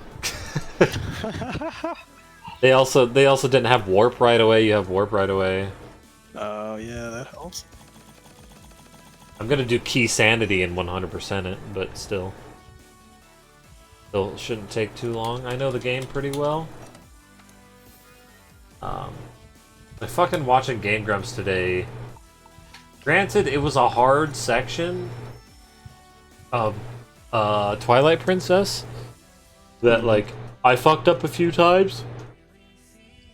They also didn't have warp right away. You have warp right away. Oh yeah, that helps. I'm gonna do key sanity and 100% it, but still shouldn't take too long. I know the game pretty well. I fucking watching Game Grumps today. Granted, it was a hard section of Twilight Princess that like I fucked up a few times.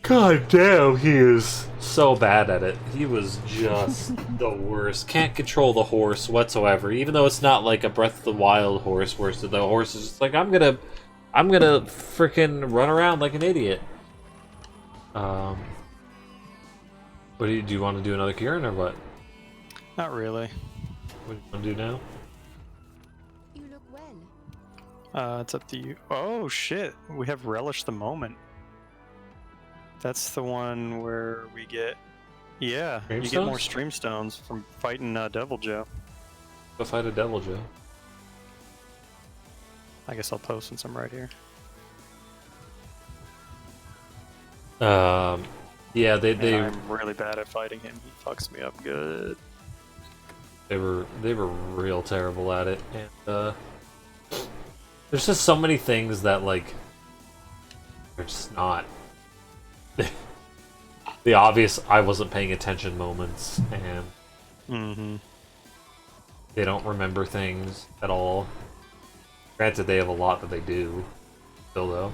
God damn, he is so bad at it. He was just the worst. Can't control the horse whatsoever. Even though it's not like a Breath of the Wild horse, where the horse is just like, I'm gonna freaking run around like an idiot. What do you want to do another Kirin or what? Not really. What do you want to do now? You look well. It's up to you. Oh shit, we have Relish the Moment. That's the one where we get... Yeah, Stream you get more stones? stream stones from fighting Devil Joe. Go fight a Devil Joe. I guess I'll post since I'm right here. Yeah, And I'm really bad at fighting him. He fucks me up good. they were real terrible at it, and there's just so many things that like they're just not the obvious I wasn't paying attention moments, and they don't remember things at all. Granted, they have a lot that they do still though.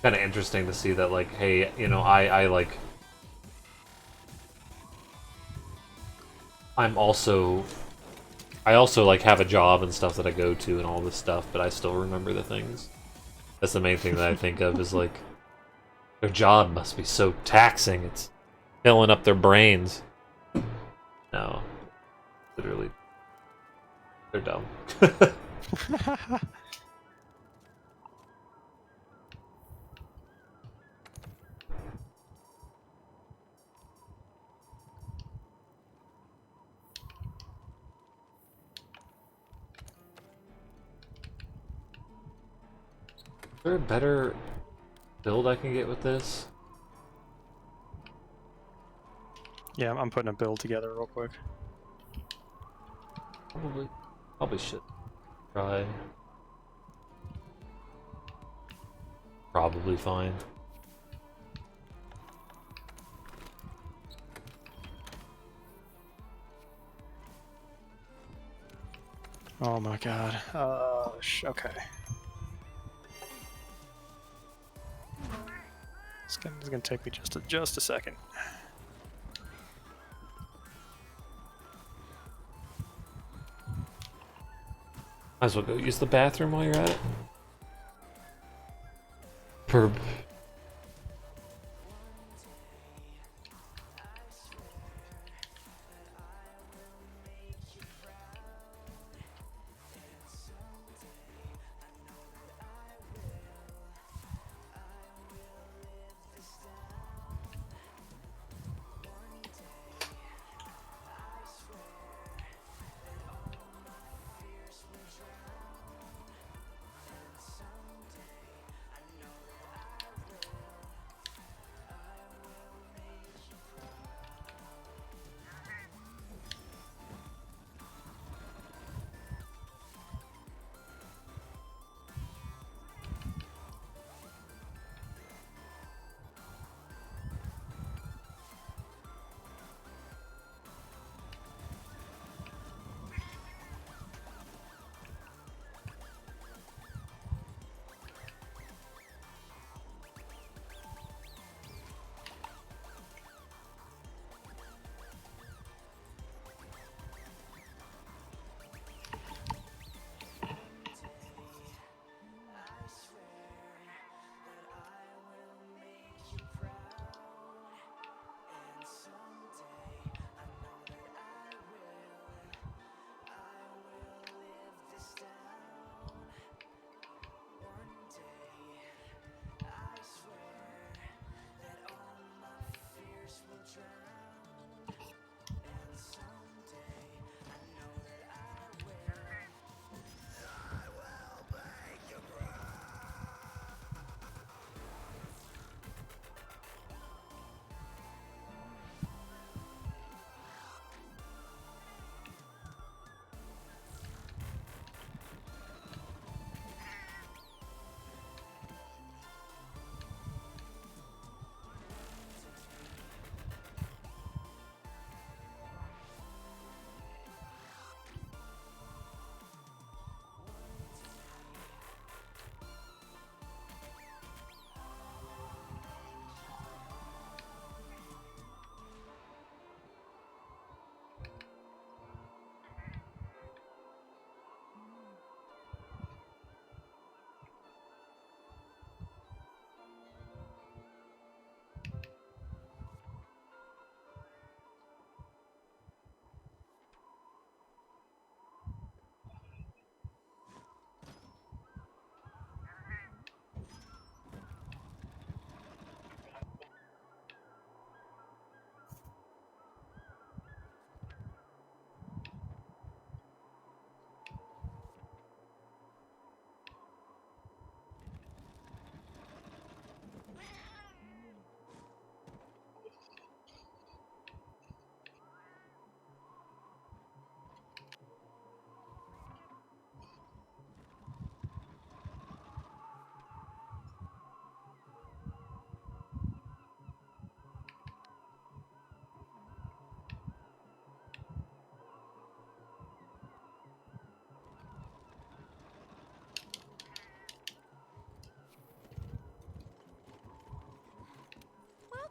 Kind of interesting to see that, like, hey, you know, I also like have a job and stuff that I go to and all this stuff, but I still remember the things. That's the main thing that I think of is like their job must be so taxing. It's filling up their brains. No, literally, they're dumb. Is there a better build I can get with this? Yeah, I'm putting a build together real quick. Probably should try. Probably fine. Oh my god. Okay. It's gonna take me just a second. Might as well go use the bathroom while you're at it. Perb.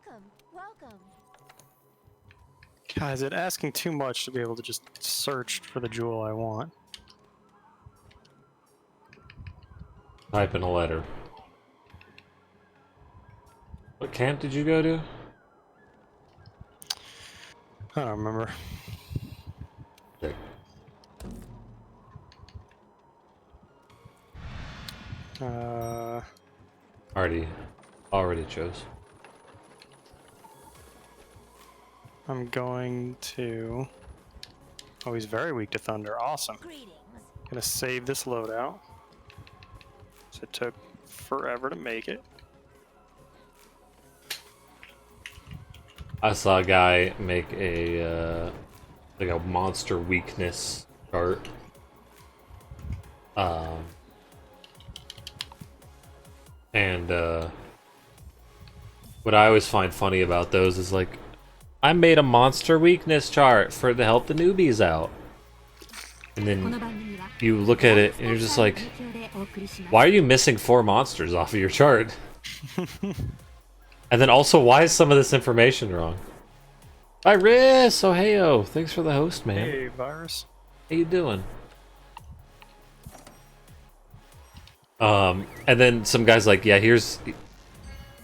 Welcome, welcome. God, is it asking too much to be able to just search for the jewel I want? Type in a letter. What camp did you go to? I don't remember. Okay. Already chose. I'm going to... Oh, he's very weak to thunder. Awesome. Greetings. Gonna save this loadout. So it took forever to make it. I saw a guy make a like a monster weakness chart. And what I always find funny about those is like, I made a monster weakness chart to help the newbies out. And then you look at it and you're just like, why are you missing 4 monsters off of your chart? And then also, why is some of this information wrong? Iris! Oh, heyo. Thanks for the host, man. Hey, Virus. How you doing? And then some guy's like, yeah, here's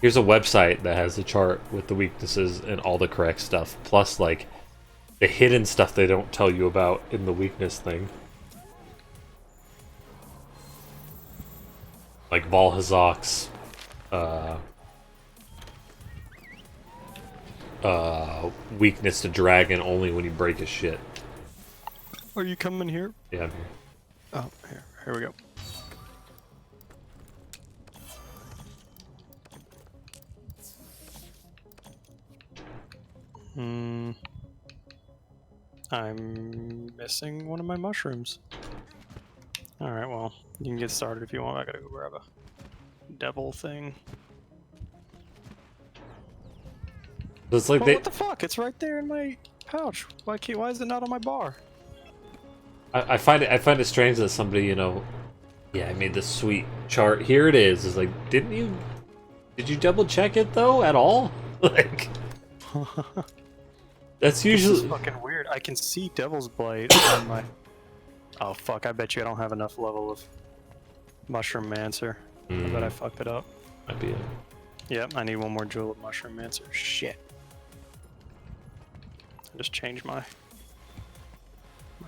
a website that has the chart with the weaknesses and all the correct stuff, plus like the hidden stuff they don't tell you about in the weakness thing. Like Valhazak's weakness to dragon only when you break his shit. Are you coming here? Yeah, I'm here. Oh, here we go. I'm missing one of my mushrooms. Alright, well, you can get started if you want. I gotta go grab a devil thing. It's like What the fuck? It's right there in my pouch. Why is it not on my bar? I find it strange that somebody, you know, yeah, I made this sweet chart. Here it is. It's like, did you double check it though at all? Like, that's usually This is fucking weird. I can see Devil's Blight on my... Oh fuck, I bet you I don't have enough level of Mushroom Mancer. I bet I fucked it up. might be it. Yep, I need one more jewel of Mushroom Mancer. Shit. I just changed my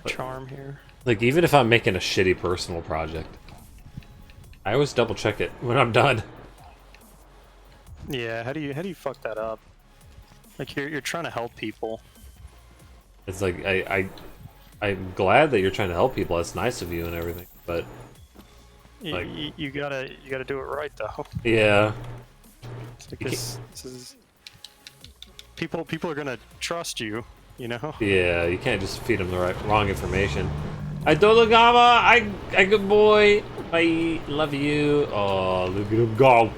charm here. Like, even if I'm making a shitty personal project, I always double check it when I'm done. Yeah, how do you fuck that up? Like you're trying to help people. It's like I'm glad that you're trying to help people. That's nice of you and everything, but like, You gotta do it right though. yeah, It's like this is people are gonna trust you, you know. yeah, you can't just feed them the wrong information. I Dologama, I good boy. Bye, love you. Oh, look at him go.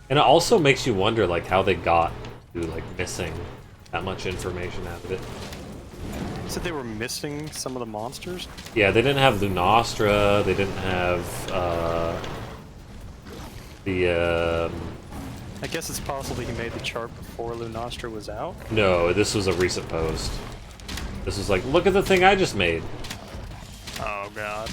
And it also makes you wonder, like, how they got to, like, missing that much information out of it. You said they were missing some of the monsters? Yeah, they didn't have Lunastra, they didn't have, I guess it's possible he made the chart before Lunastra was out. no, this was a recent post. This was like, look at the thing I just made. Oh god.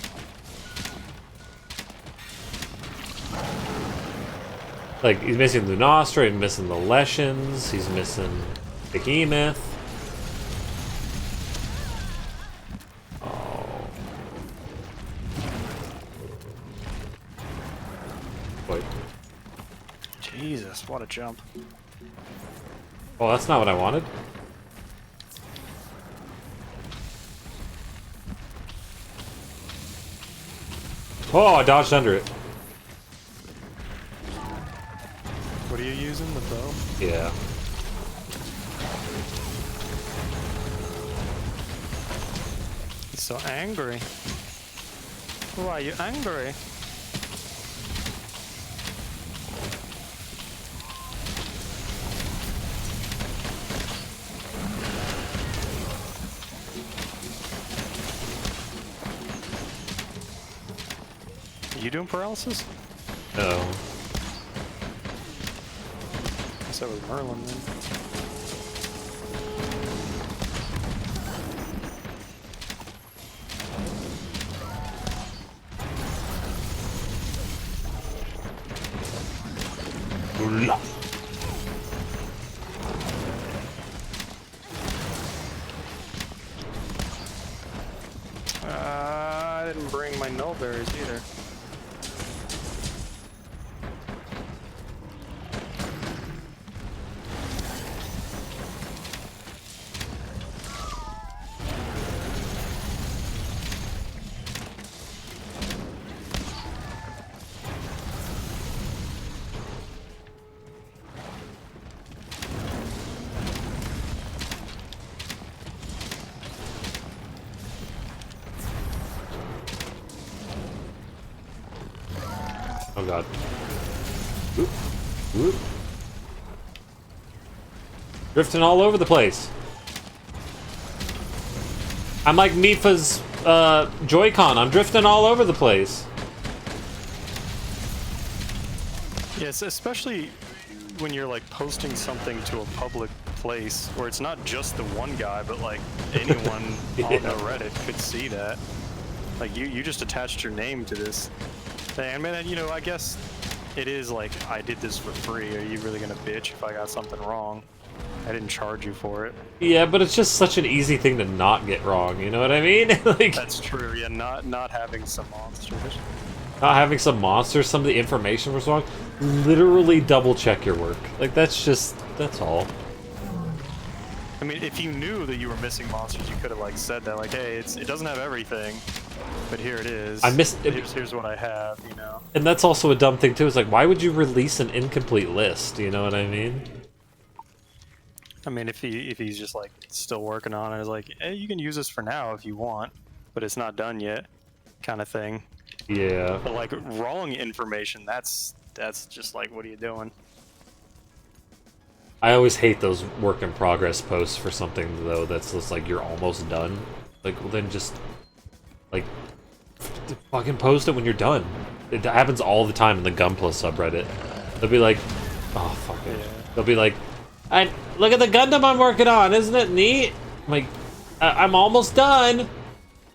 Like, he's missing Lunastra, he's missing the Leshens, he's missing Behemoth. Oh. Wait. Jesus, what a jump. Oh, that's not what I wanted. Oh, I dodged under it. What are you using, the bow? Yeah. He's so angry. Why are you angry? Are you doing paralysis? Oh. Guess that was Merlin then. I didn't bring my null berries either. Oh god. Oop. Oop. Drifting all over the place. I'm like Mifa's Joy-Con. I'm drifting all over the place. Yes, especially when you're like posting something to a public place where it's not just the one guy, but like anyone on the Reddit could see that. Like you just attached your name to this thing. I mean, you know, I guess it is like, I did this for free. Are you really gonna bitch if I got something wrong? I didn't charge you for it. Yeah, but it's just such an easy thing to not get wrong, you know what I mean? Like, That's true, yeah, not having some monsters. not having some monsters, some of the information was wrong. Literally double check your work. Like, that's all. I mean, if you knew that you were missing monsters, you could have like said that, like, hey, it doesn't have everything, but here it is. I missed it. Here's what I have, you know. And that's also a dumb thing too. It's like, why would you release an incomplete list? You know what I mean? I mean, if he's just like still working on it, it's like, hey, you can use this for now if you want, but it's not done yet, kind of thing. Yeah. But like wrong information, that's just like, what are you doing? I always hate those work in progress posts for something though that's just like you're almost done. Like, well then just like fucking post it when you're done. It happens all the time in the Gunpla subreddit. They'll be like, oh fuck it. Yeah. They'll be like, look at the Gundam I'm working on, isn't it neat? I'm like, I'm almost done.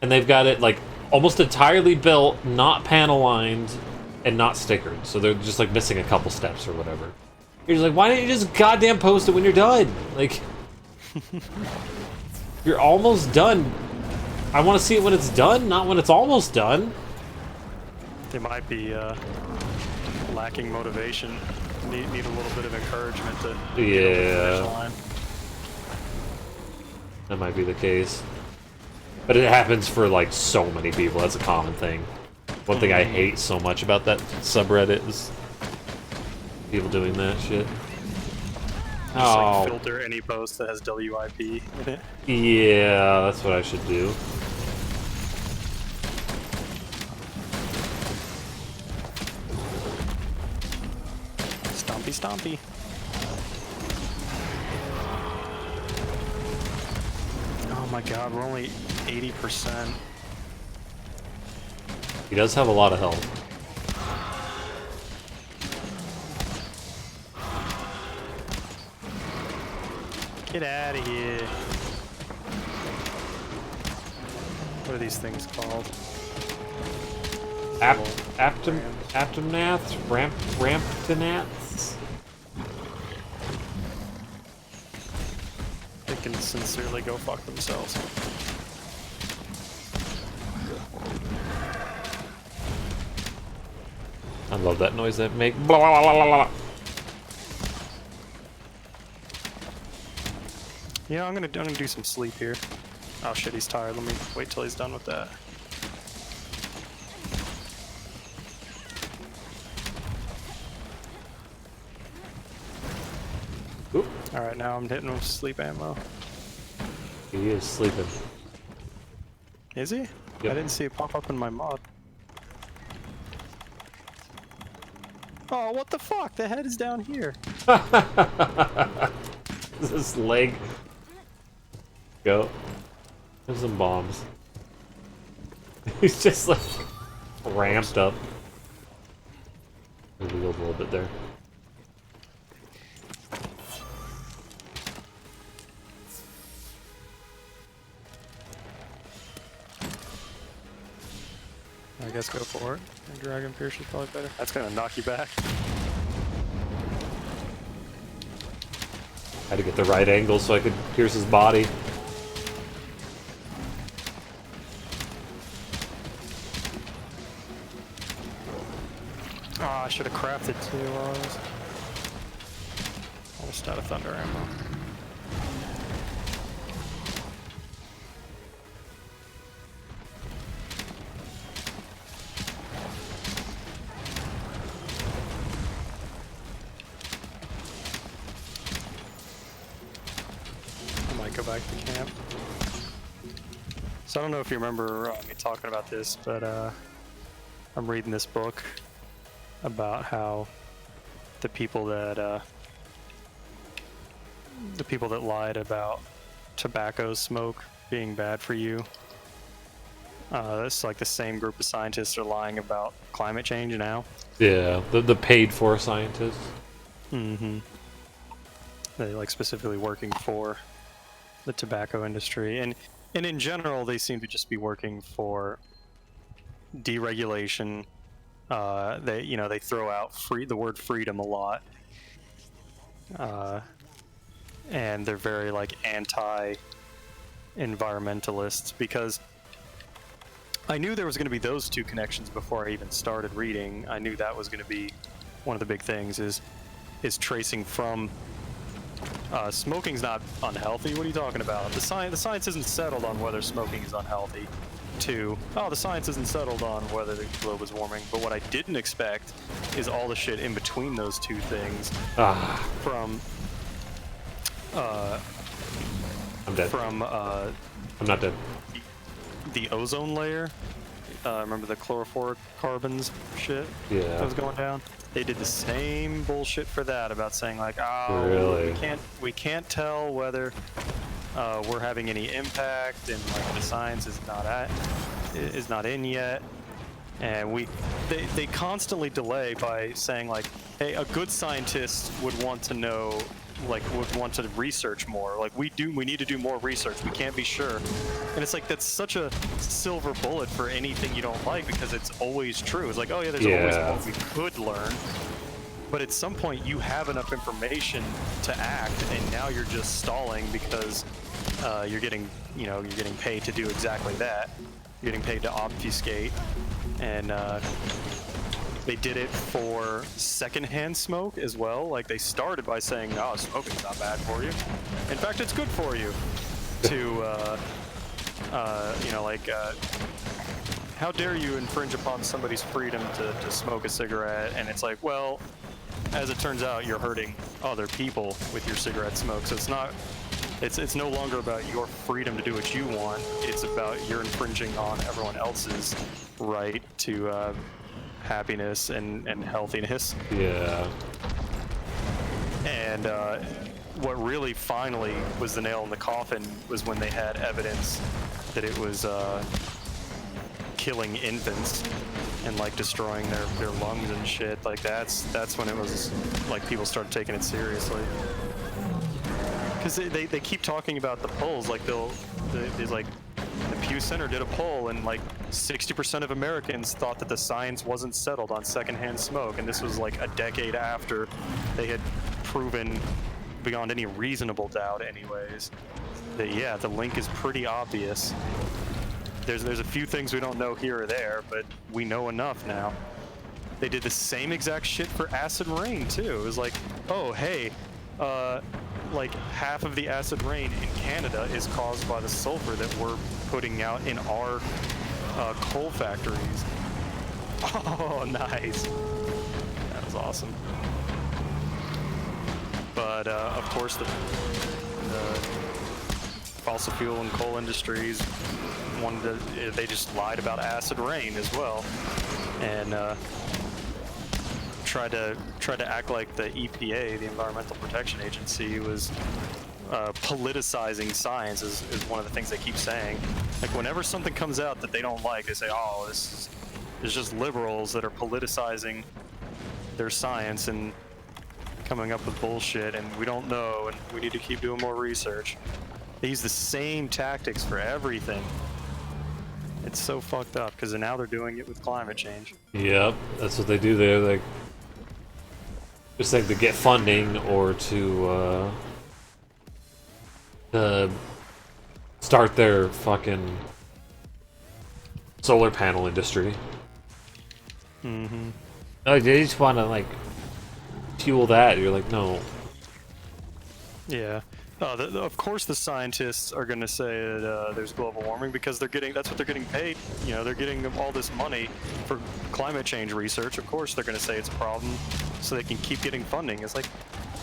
And they've got it like almost entirely built, not panel lined, and not stickered. So they're just like missing a couple steps or whatever. You're just like, why don't you just goddamn post it when you're done? Like, you're almost done. I want to see it when it's done, not when it's almost done. They might be lacking motivation. Need a little bit of encouragement to get over the finish line. That might be the case. But it happens for like so many people. That's a common thing. One thing I hate so much about that subreddit is people doing that shit. Just like filter any post that has WIP in it. Yeah, that's what I should do. Stompy. Oh my god, we're only 80%. He does have a lot of health. Get out of here. What are these things called? Aptonaths? Ramptonaths? They can sincerely go fuck themselves. I love that noise that make. Blah, blah, blah, blah, blah. Yeah, I'm gonna do some sleep here. Oh shit, he's tired. Let me wait till he's done with that. Oop. Alright, now I'm hitting him with sleep ammo. He is sleeping. Is he? Yep. I didn't see it pop up in my mod. Oh, what the fuck? The head is down here. This leg. Go. There's some bombs. He's just like ramped up. Maybe a little bit there. I guess go for it. Dragon Pierce is probably better. That's gonna knock you back. Had to get the right angle so I could pierce his body. Oh, I should have crafted two while I was almost out of thunder ammo. I might go back to camp. So I don't know if you remember me talking about this, but I'm reading this book about how the people that lied about tobacco smoke being bad for you. It's like the same group of scientists are lying about climate change now. Yeah, the paid for scientists. Mm-hmm. They like specifically working for the tobacco industry, and in general they seem to just be working for deregulation. They throw out the word freedom a lot, and they're very like anti-environmentalists, because I knew there was going to be those two connections before I even started reading. I knew that was going to be one of the big things is tracing from smoking's not unhealthy. What are you talking about? The science isn't settled on whether smoking is unhealthy. To, oh, the science isn't settled on whether the globe is warming. But what I didn't expect is all the shit in between those two things. From I'm dead. From I'm not dead. The ozone layer. Remember the chlorofluorocarbons shit? Yeah. That was going down. They did the same bullshit for that, about saying like, oh, really? we can't tell whether we're having any impact, and like the science is not in yet, and they constantly delay by saying like, hey, a good scientist would want to know, like would want to research more, like we need to do more research, we can't be sure. And it's like, that's such a silver bullet for anything you don't like, because it's always true. It's like, oh yeah, there's always what we could learn. But at some point you have enough information to act, and now you're just stalling because you're getting paid to do exactly that. You're getting paid to obfuscate, and they did it for secondhand smoke as well. Like they started by saying, "Oh, smoking's not bad for you. In fact, it's good for you." To how dare you infringe upon somebody's freedom to smoke a cigarette? And it's like, well, as it turns out, you're hurting other people with your cigarette smoke. So it's no longer about your freedom to do what you want. It's about you're infringing on everyone else's right to happiness and healthiness. Yeah. And what really finally was the nail in the coffin was when they had evidence that it was killing infants and like destroying their lungs and shit. Like that's when it was like people started taking it seriously. Because they keep talking about the polls, like there's like the Pew Center did a poll, and like 60% of Americans thought that the science wasn't settled on secondhand smoke, and this was like a decade after they had proven beyond any reasonable doubt anyways that yeah, the link is pretty obvious. There's a few things we don't know here or there, but we know enough now. They did the same exact shit for acid rain too. It was like, oh hey, like half of the acid rain in Canada is caused by the sulfur that we're putting out in our coal factories. Oh, nice. That was awesome. But of course the fossil fuel and coal industries they just lied about acid rain as well, and tried to act like the EPA, the Environmental Protection Agency, was politicizing science is one of the things they keep saying. Like whenever something comes out that they don't like, they say, oh, this is just liberals that are politicizing. their science and coming up with bullshit, and we don't know, and we need to keep doing more research. They use the same tactics for everything. It's so fucked up because now they're doing it with climate change. Yep, that's what they do. They're like just like to get funding or to start their fucking solar panel industry. Mm-hmm. Like they just want to like fuel that. You're like, no. Yeah. Of course, the scientists are going to say that there's global warming because that's what they're getting paid. You know, they're getting all this money for climate change research. Of course, they're going to say it's a problem, so they can keep getting funding. It's like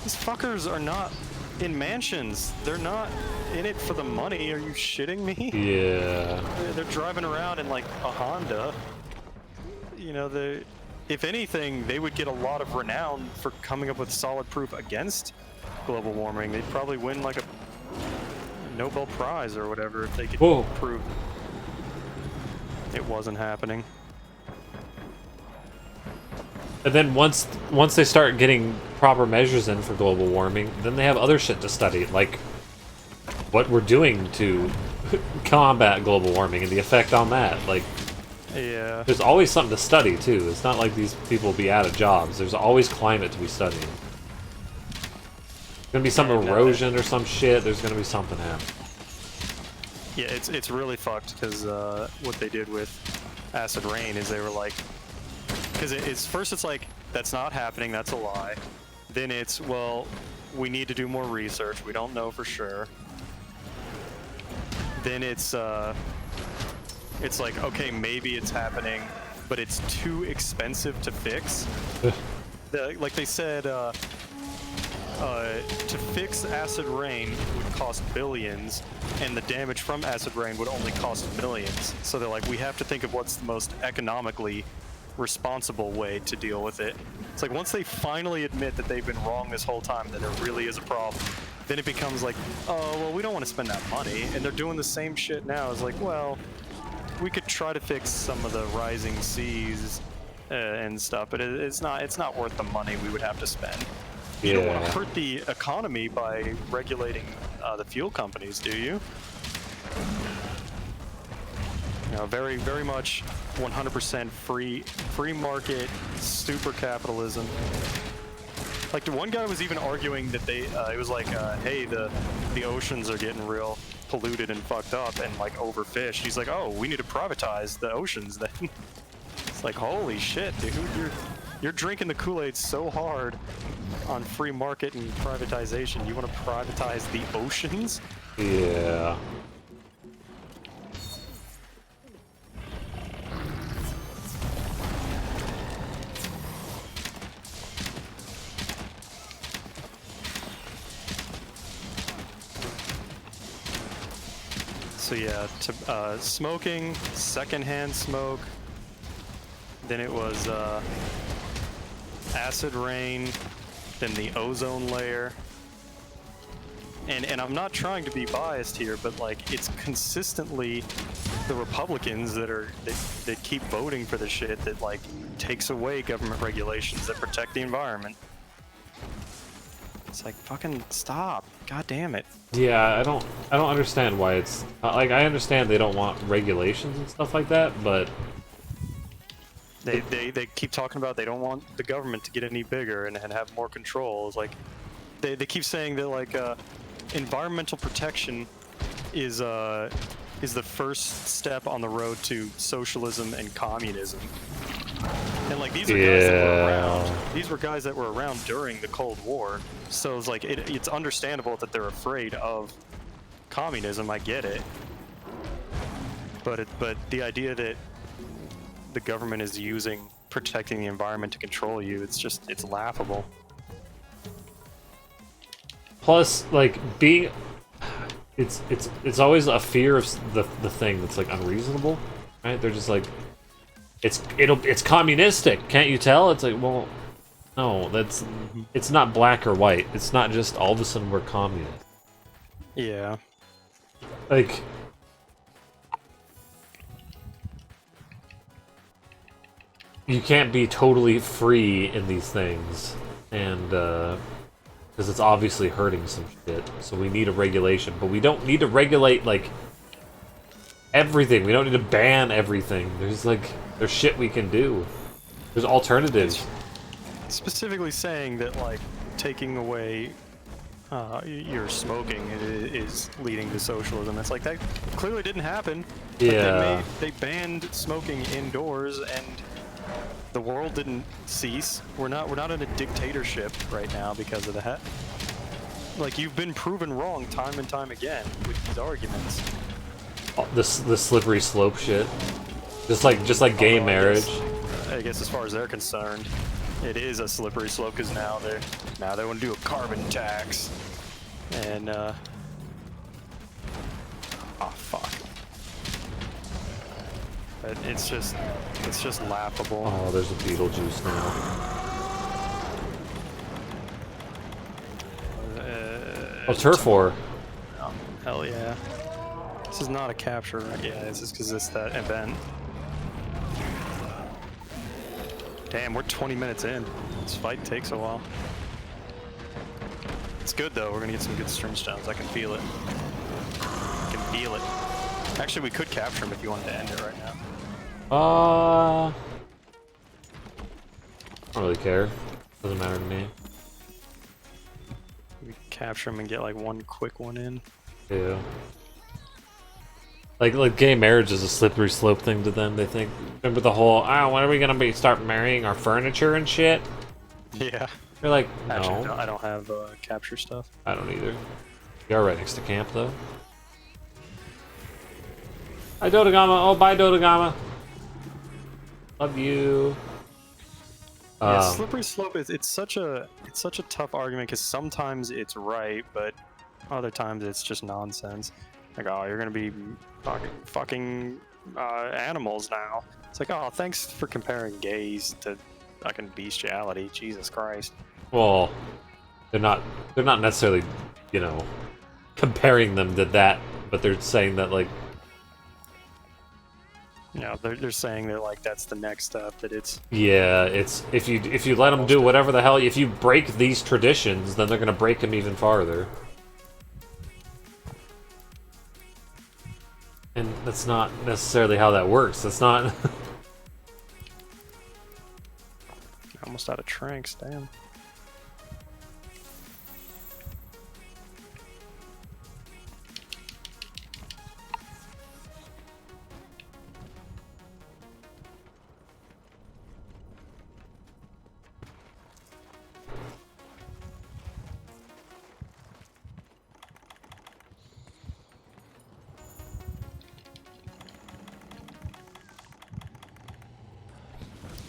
these fuckers are not in mansions. They're not in it for the money. Are you shitting me? Yeah. They're driving around in like a Honda. You know, if anything, they would get a lot of renown for coming up with solid proof against global warming. They'd probably win like a Nobel Prize or whatever if they could prove it wasn't happening. And then once they start getting proper measures in for global warming, then they have other shit to study, like what we're doing to combat global warming and the effect on that. Like, yeah, there's always something to study too. It's not like these people will be out of jobs. There's always climate to be studying. There's gonna be some erosion or some shit. There's gonna be something happening. Yeah, it's really fucked because what they did with acid rain is they were like, because it's like that's not happening, that's a lie. Then it's, well, we need to do more research. We don't know for sure. Then it's like, okay, maybe it's happening, but it's too expensive to fix. Like they said, to fix acid rain would cost billions, and the damage from acid rain would only cost millions. So they're like, we have to think of what's the most economically responsible way to deal with it. It's like once they finally admit that they've been wrong this whole time, that there really is a problem, then it becomes like, oh, well, we don't want to spend that money. And they're doing the same shit now. It's like, well, we could try to fix some of the rising seas and stuff, but it's not worth the money we would have to spend. You don't want to hurt the economy by regulating the fuel companies, do you? You know, very, very much 100% free market, super capitalism. Like the one guy was even arguing that it was like, hey, the oceans are getting real polluted and fucked up and like overfished. He's like, oh, we need to privatize the oceans then. It's like, holy shit, dude, you're drinking the Kool-Aid so hard on free market and privatization. You want to privatize the oceans? Yeah. So yeah, smoking, secondhand smoke. Then it was acid rain, then the ozone layer. And I'm not trying to be biased here, but like it's consistently the Republicans that keep voting for the shit that like takes away government regulations that protect the environment. It's like, fucking stop. God damn it. Yeah, I don't understand why it's like, I understand they don't want regulations and stuff like that, but they keep talking about they don't want the government to get any bigger and have more control. It's like they keep saying that like environmental protection is the first step on the road to socialism and communism. And like these are guys that were around. These were guys that were around during the Cold War. So it's like it's understandable that they're afraid of communism. I get it. But the idea that the government is using protecting the environment to control you, it's laughable. plus like it's always a fear of the thing that's like unreasonable, right? They're just like, it's communistic, can't you tell? It's like, well, no, it's not black or white. It's not just all of a sudden we're communist. Yeah. Like, you can't be totally free in these things, and because it's obviously hurting some shit. So we need a regulation, but we don't need to regulate like everything. We don't need to ban everything. There's shit we can do. There's alternatives. Specifically saying that like taking away your smoking is leading to socialism. It's like that clearly didn't happen. Yeah. Like they banned smoking indoors, and the world didn't cease. We're not in a dictatorship right now because of that. Like, you've been proven wrong time and time again with these arguments. The slippery slope shit. Just like gay marriage. I guess as far as they're concerned, it is a slippery slope because now they want to do a carbon tax, and oh fuck. But it's just laughable. Oh, there's a Beetlejuice now. What's her for? Oh, hell yeah. This is not a capture, right? Yeah, it's just because it's that event. Damn, we're 20 minutes in. This fight takes a while. It's good though, we're gonna get some good stream stones. I can feel it. I can feel it. Actually, we could capture him if you wanted to end it right now. I don't really care. Doesn't matter to me. We capture him and get like one quick one in. Yeah. Like gay marriage is a slippery slope thing to them. They think, remember the whole, when are we gonna start marrying our furniture and shit? Yeah. You're like, no. Actually, no, I don't have capture stuff. I don't either. You are right next to camp though. Hi Dodogama. Oh, bye Dodogama. Love you. Yeah, slippery slope is it's such a tough argument because sometimes it's right, but other times it's just nonsense. Like, oh, you're gonna be fucking animals now. It's like, oh, thanks for comparing gays to fucking bestiality. Jesus Christ. Well, they're not necessarily, you know, comparing them to that, but they're saying that like. You know, they're saying that like that's the next step. That it's it's if you let them do whatever the hell, if you break these traditions, then they're gonna break them even farther. And that's not necessarily how that works. That's not. Almost out of tranks, damn.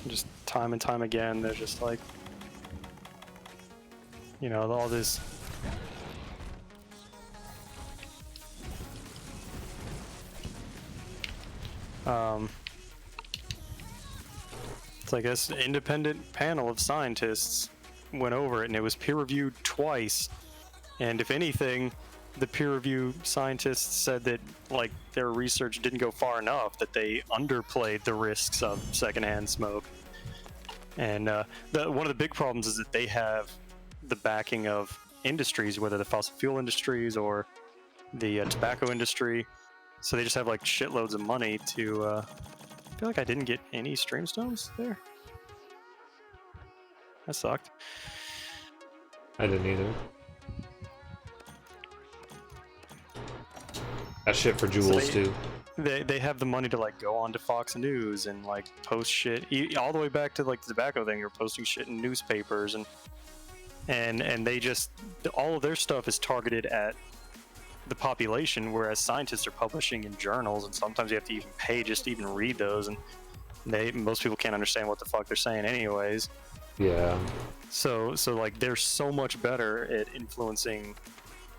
Just time and time again, they're just like, you know, all this. It's like this independent panel of scientists went over it, and it was peer-reviewed twice. And if anything, the peer-review scientists said that like their research didn't go far enough, that they underplayed the risks of secondhand smoke. And one of the big problems is that they have the backing of industries, whether the fossil fuel industries or the tobacco industry. So they just have like shitloads of money to. I feel like I didn't get any stream stones there. That sucked. I didn't either. That shit for jewels too. They have the money to like go on to Fox News and like post shit all the way back to like the tobacco thing. You're posting shit in newspapers and they just all of their stuff is targeted at the population, whereas scientists are publishing in journals, and sometimes you have to even pay just to even read those, and most people can't understand what the fuck they're saying anyways. Yeah. So like they're so much better at influencing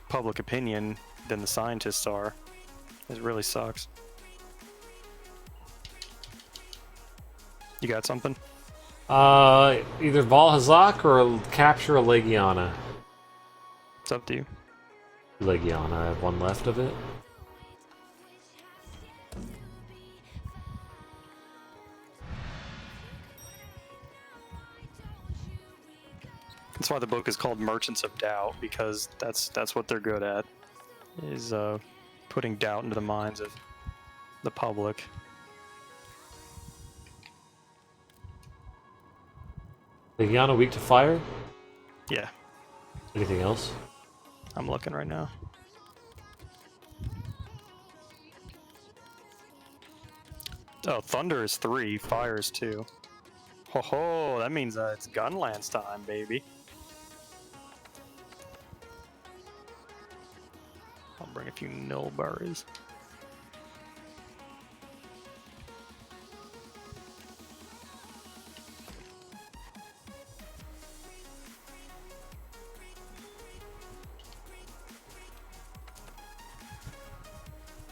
public opinion than the scientists are. It really sucks. You got something? Either Valhazak or capture a Legiana. It's up to you. Legiana, I have one left of it. That's why the book is called Merchants of Doubt, because that's what they're good at, is putting doubt into the minds of the public. Is Yana weak to fire? Yeah, Anything else? I'm looking right now. Oh, thunder is 3, fire is 2. Ho ho, that means it's Gunlance time, baby. I'll bring a few nil berries.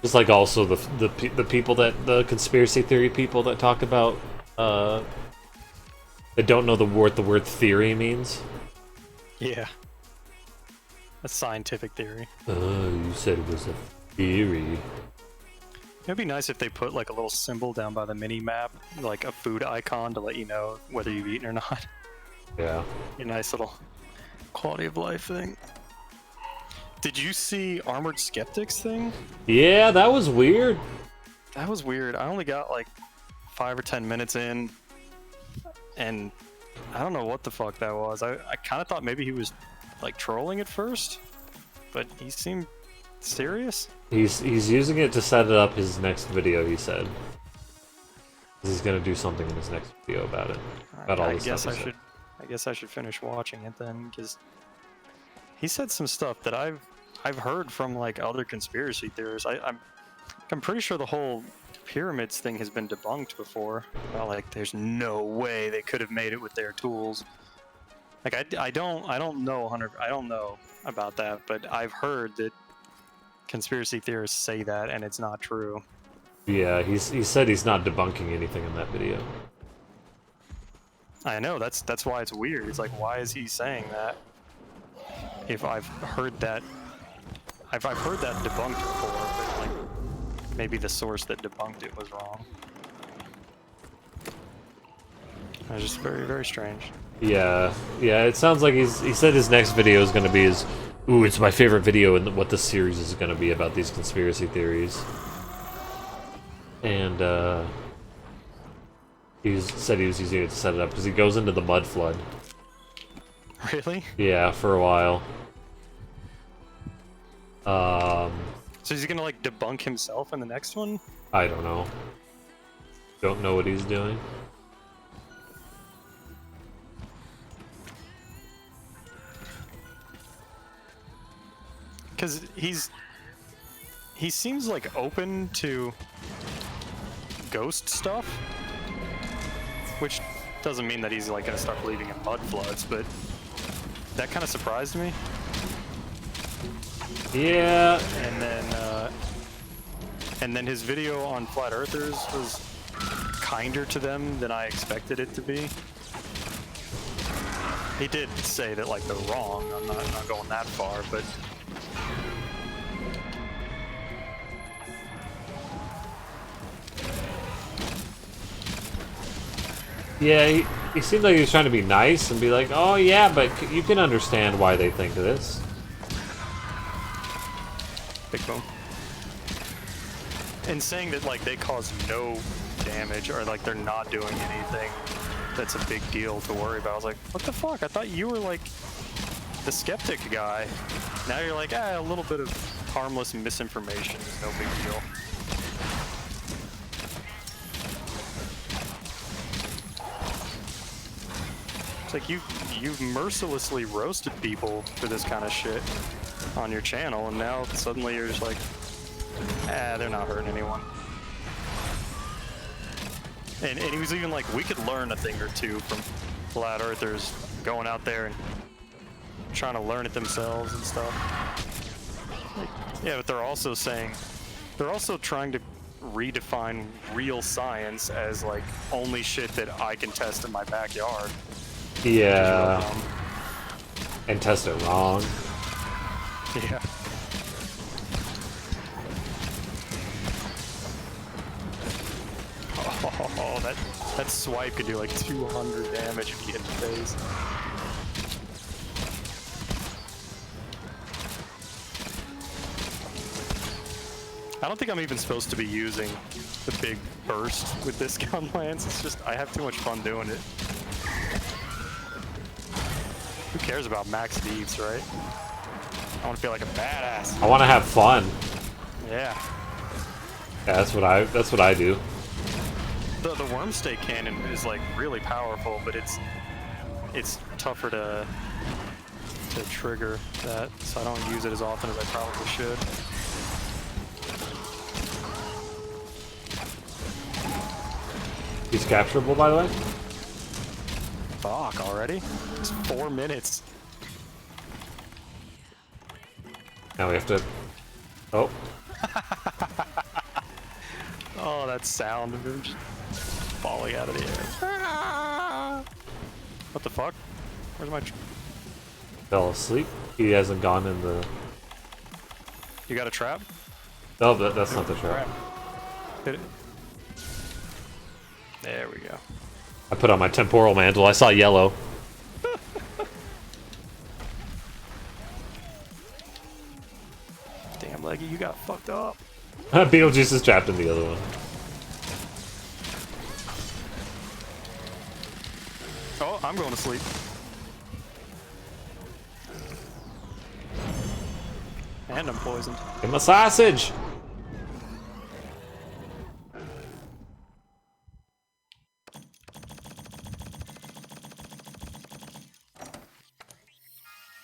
Just like also the people that the conspiracy theory people that talk about that don't know what the word theory means. Yeah. A scientific theory. Oh, you said it was a theory. It'd be nice if they put like a little symbol down by the mini map, like a food icon to let you know whether you've eaten or not. Yeah. A nice little quality of life thing. Did you see Armored Skeptics thing? Yeah, that was weird. That was weird. I only got like 5 or 10 minutes in, and I don't know what the fuck that was. I kind of thought maybe he was like trolling at first, but he seemed serious. He's using it to set it up his next video. He said he's gonna do something in his next video about it. About all the stuff he said. I guess I should finish watching it then, because he said some stuff that I've heard from like other conspiracy theorists. I'm pretty sure the whole pyramids thing has been debunked before. About like there's no way they could have made it with their tools. Like I don't know I don't know about that, but I've heard that conspiracy theorists say that, and it's not true. Yeah, he said he's not debunking anything in that video. I know, that's why it's weird. It's like, why is he saying that? If I've heard that, I've heard that debunked before, but like maybe the source that debunked it was wrong. It's just very, very strange. Yeah, it sounds like he said his next video is gonna be his. Ooh, it's my favorite video in what this series is gonna be about these conspiracy theories. And he said he was using it to set it up because he goes into the mud flood. Really? Yeah, for a while. So is he gonna like debunk himself in the next one? I don't know. Don't know what he's doing. Because he seems like open to ghost stuff, which doesn't mean that he's like gonna start believing in mud floods, but that kind of surprised me. Yeah. And then his video on flat earthers was kinder to them than I expected it to be. He did say that like they're wrong. I'm not going that far, but yeah, he seemed like he was trying to be nice and be like, oh yeah, but you can understand why they think this. big boom. And saying that like they cause no damage or like they're not doing anything that's a big deal to worry about. I was like, what the fuck? I thought you were like the skeptic guy. Now you're like, a little bit of harmless misinformation is no big deal. It's like you've mercilessly roasted people for this kind of shit on your channel, and now suddenly you're just like, they're not hurting anyone. And he was even like, we could learn a thing or two from flat earthers going out there and trying to learn it themselves and stuff. Like, yeah, but they're also saying, they're also trying to redefine real science as like only shit that I can test in my backyard. Yeah. And test it wrong. Yeah. Oh, that swipe could do like 200 damage if you hit the face. I don't think I'm even supposed to be using the big burst with this gun lance. It's just, I have too much fun doing it. Who cares about max Deeves, right? I want to feel like a badass. I want to have fun. Yeah. Yeah, that's what I do. The worm stake cannon is like really powerful, but it's tougher to trigger that, so I don't use it as often as I probably should. He's capturable, by the way. Fuck, already? It's 4 minutes. Now we have to. Oh. Oh, that sound of him just falling out of the air. What the fuck? Where's my... Fell asleep. He hasn't gone in the. You got a trap? No, that's not the trap. Hit it. There we go. I put on my temporal mantle. I saw yellow. Damn, Leggy, you got fucked up. Beetlejuice is trapped in the other one. Oh, I'm going to sleep. And I'm poisoned. Give him a sausage!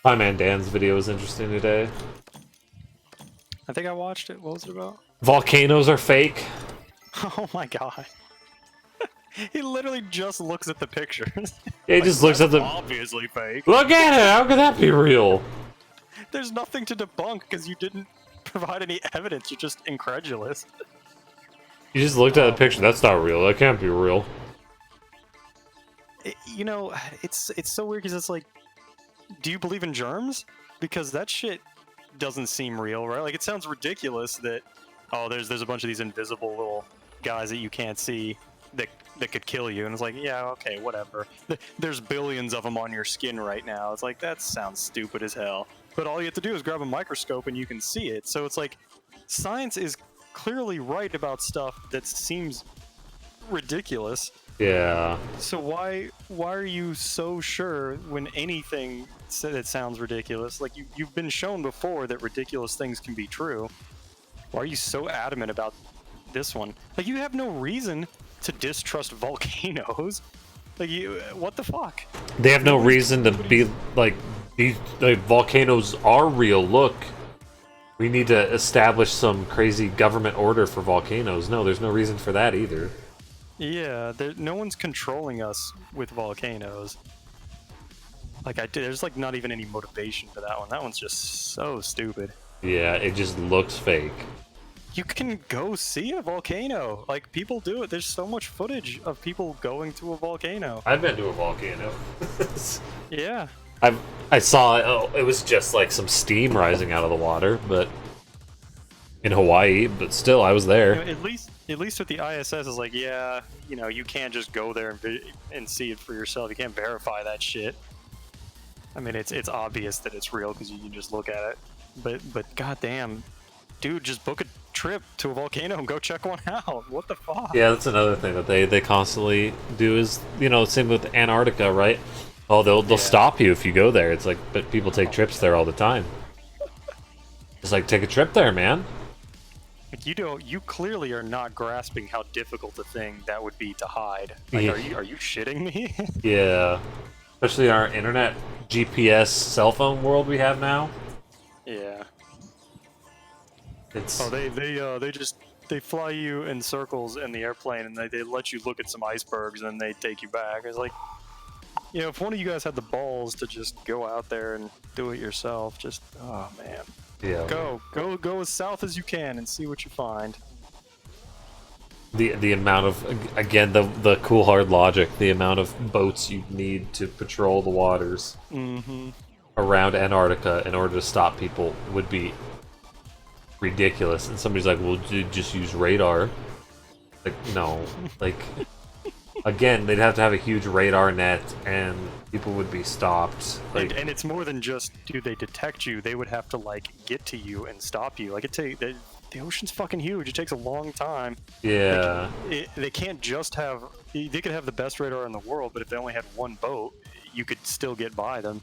My man Dan's video was interesting today. I think I watched it. What was it about? Volcanoes are fake. Oh my god. He literally just looks at the pictures. Yeah, he just looks at the. Obviously fake. Look at it! How could that be real? There's nothing to debunk because you didn't provide any evidence. You're just incredulous. You just looked at the picture. That's not real. That can't be real. You know, it's so weird because it's like, do you believe in germs? Because that shit doesn't seem real, right? Like, it sounds ridiculous that, oh, there's a bunch of these invisible little guys that you can't see that could kill you, and it's like, yeah, okay, whatever. There's billions of them on your skin right now. It's like, that sounds stupid as hell. But all you have to do is grab a microscope and you can see it. So it's like, science is clearly right about stuff that seems ridiculous. Yeah. So why are you so sure when anything that sounds ridiculous? Like, you've been shown before that ridiculous things can be true. Why are you so adamant about this one? Like, you have no reason to distrust volcanoes. Like, what the fuck? They have no reason to be like, these volcanoes are real. Look, we need to establish some crazy government order for volcanoes. No, there's no reason for that either. Yeah, no one's controlling us with volcanoes. Like, there's like not even any motivation for that one. That one's just so stupid. Yeah, it just looks fake. You can go see a volcano. Like, people do it. There's so much footage of people going to a volcano. I've been to a volcano. Yeah. I saw it. Oh, it was just like some steam rising out of the water, but in Hawaii. But still, I was there. You know, at least with the ISS, is like, yeah, you know, you can't just go there and see it for yourself. You can't verify that shit. I mean, it's obvious that it's real because you can just look at it. But goddamn, dude, just book a trip to a volcano and go check one out. What the fuck? Yeah, that's another thing that they constantly do is, you know, same with Antarctica, right? Oh, they'll stop you if you go there. It's like, but people take trips there all the time. It's like, take a trip there, man. Like, you clearly are not grasping how difficult a thing that would be to hide. Like, are you shitting me? Yeah, especially in our internet GPS cell phone world we have now. Yeah. It's they fly you in circles in the airplane and they let you look at some icebergs and then they take you back. It's like, you know, if one of you guys had the balls to just go out there and do it yourself, just, oh man. yeah. Go as south as you can and see what you find. The amount of, again, the cool hard logic, the amount of boats you need to patrol the waters around Antarctica in order to stop people would be ridiculous. And somebody's like, well, just use radar. Like, no. Like, again, they'd have to have a huge radar net and people would be stopped. Like, and it's more than just, do they detect you? They would have to, like, get to you and stop you. Like, they the ocean's fucking huge. It takes a long time. Yeah. They can't just have. They could have the best radar in the world, but if they only had one boat, you could still get by them.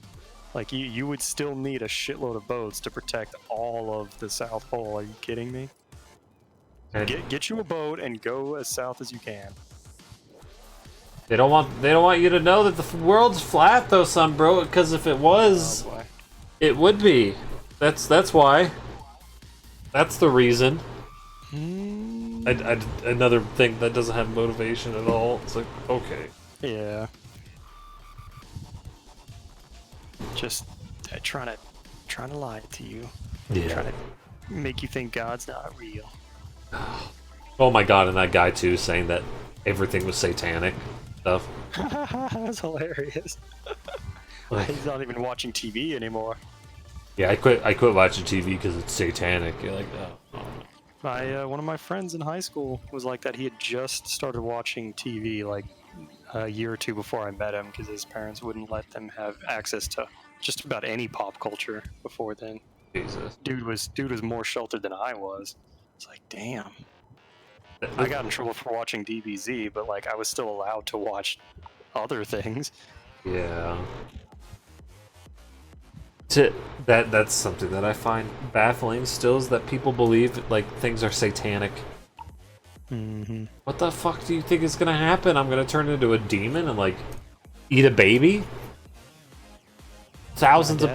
Like you would still need a shitload of boats to protect all of the South Pole. Are you kidding me? And Get you a boat and go as south as you can. they don't want you to know that the world's flat though, son, bro. Because if it was, Oh, boy. it would be. That's why. That's the reason. Another thing that doesn't have motivation at all. It's like, okay. Yeah. Just trying to lie to you. Yeah. Trying to make you think God's not real. Oh my god, and that guy too saying that everything was satanic stuff. That's hilarious. Like, He's not even watching TV anymore. yeah, I quit watching TV because it's satanic. You're like, oh. One of my friends in high school was like that. He had just started watching TV like a year or two before I met him because his parents wouldn't let them have access to just about any pop culture before then. Jesus. Dude was more sheltered than I was. It's like, damn. I got in trouble for watching DBZ, but like I was still allowed to watch other things. Yeah. That's something that I find baffling still, is that people believe like things are satanic. Mm-hmm. What the fuck do you think is gonna happen? I'm gonna turn into a demon and like eat a baby? Thousands of.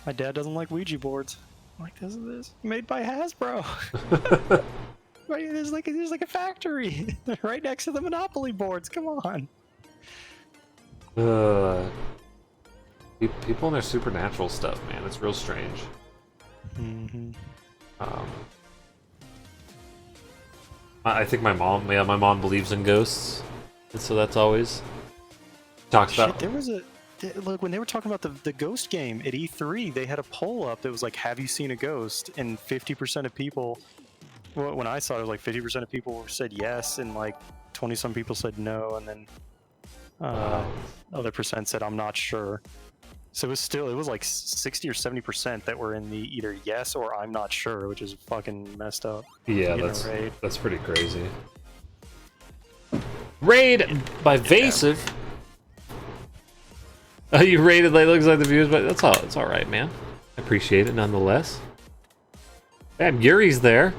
My dad doesn't like Ouija boards. I'm like, this is made by Hasbro. Right, there's like a factory right next to the Monopoly boards. Come on. People and their supernatural stuff, man. It's real strange. Mm-hmm. I think my mom believes in ghosts, and so that's always talks about. There was look when they were talking about the ghost game at E3. They had a poll up that was like, "Have you seen a ghost?" And 50% of people. Well, when I saw it, it was like 50% of people said yes, and like 20-some people said no, and then other percent said I'm not sure. So it was like 60 or 70% that were in the either yes or I'm not sure, which is fucking messed up. Yeah, that's pretty crazy. Raid by Vasive. Oh, you rated like looks like the views, but it's all right, man. I appreciate it nonetheless. Damn, Yuri's there.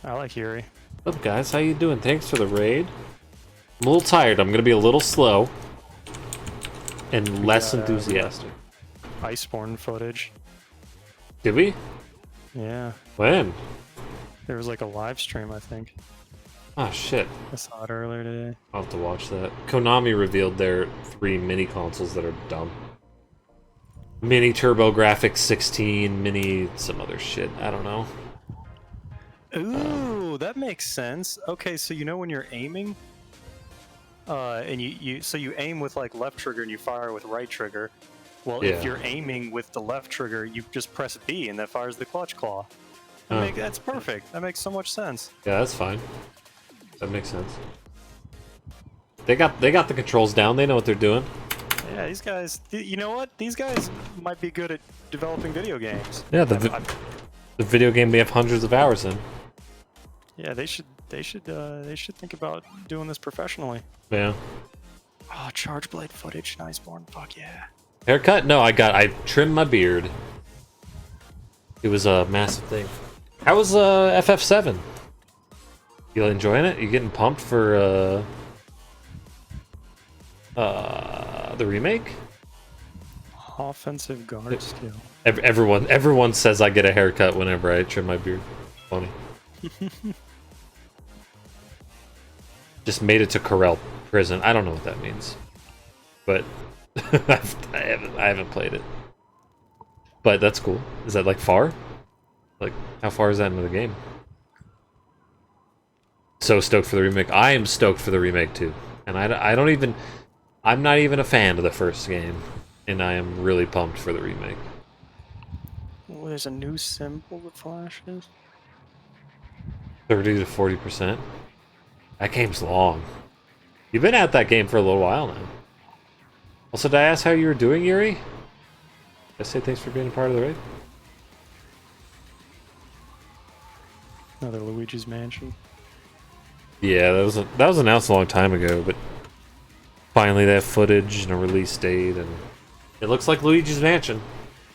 I like Yuri. What's up, guys? How you doing? Thanks for the raid. I'm a little tired. I'm gonna be a little slow and less enthusiastic. Iceborne footage. Did we? Yeah. When? There was like a live stream, I think. Oh shit. I saw it earlier today. I'll have to watch that. Konami revealed their 3 mini consoles that are dumb. Mini TurboGrafx 16, mini some other shit. I don't know. Ooh, that makes sense. Okay, so you know when you're aiming, and you aim with like left trigger and you fire with right trigger. Well, if you're aiming with the left trigger, you just press B and that fires the clutch claw. That's perfect. That makes so much sense. Yeah, that's fine. That makes sense. They got the controls down. They know what they're doing. Yeah, these guys. You know what? These guys might be good at developing video games. Yeah, the video game we have hundreds of hours in. Yeah, they should think about doing this professionally. Yeah. Oh, charge blade footage, Iceborne. Fuck yeah. Haircut? No, I trimmed my beard. It was a massive thing. How was FF7? You enjoying it? You getting pumped for the remake? Offensive guard skill. Everyone says I get a haircut whenever I trim my beard. Funny. Just made it to Corel prison. I don't know what that means, but I haven't played it. But that's cool. Is that like far? Like how far is that into the game? So stoked for the remake. I am stoked for the remake too, and I'm not even a fan of the first game, and I am really pumped for the remake. Oh, there's a new symbol that flashes. 30 to 40%. That game's long. You've been at that game for a little while now. Also, did I ask how you were doing, Yuri? Did I say thanks for being a part of the raid? Another Luigi's Mansion. Yeah, that was announced a long time ago, but finally they have footage and a release date, and it looks like Luigi's Mansion.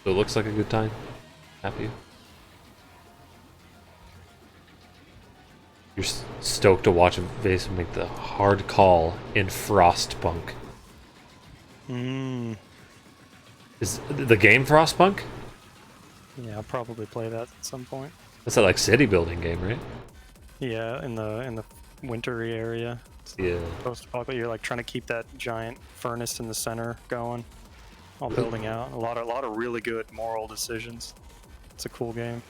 So it looks like a good time. Happy. You're stoked to watch Vason make the hard call in Frostpunk. Is the game Frostpunk? Yeah, I'll probably play that at some point. That's that like city building game, right? Yeah, in the wintry area. Yeah. Post-apocalyptic, you're like trying to keep that giant furnace in the center going, while building out. A lot of really good moral decisions. It's a cool game.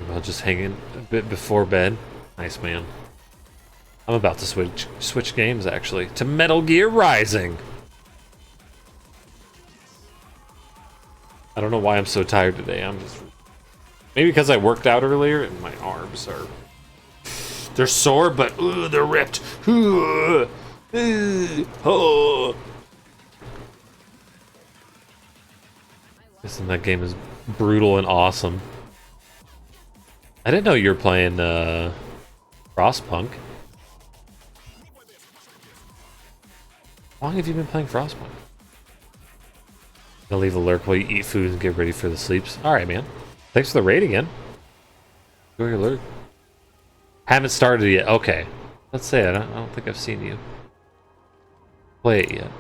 Well, just hanging a bit before bed. Nice, man. I'm about to switch games actually to Metal Gear Rising. I don't know why I'm so tired today. I'm just maybe because I worked out earlier and my arms are they're sore, but they're ripped. Listen, that game is brutal and awesome. I didn't know you were playing Frostpunk. How long have you been playing Frostpunk? Gonna leave a lurk while you eat food and get ready for the sleeps. Alright, man. Thanks for the raid again. Enjoy your lurk. Haven't started yet. Okay. Let's say it. I don't think I've seen you play it yet.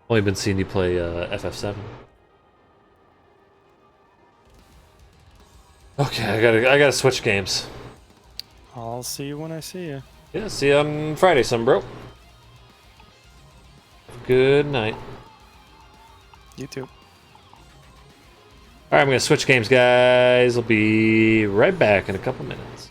Only been seeing you play FF7. Okay, I gotta switch games. I'll see you when I see you. Yeah, see you on Friday, some bro. Good night. You too. Alright, I'm gonna switch games, guys. I'll be right back in a couple minutes.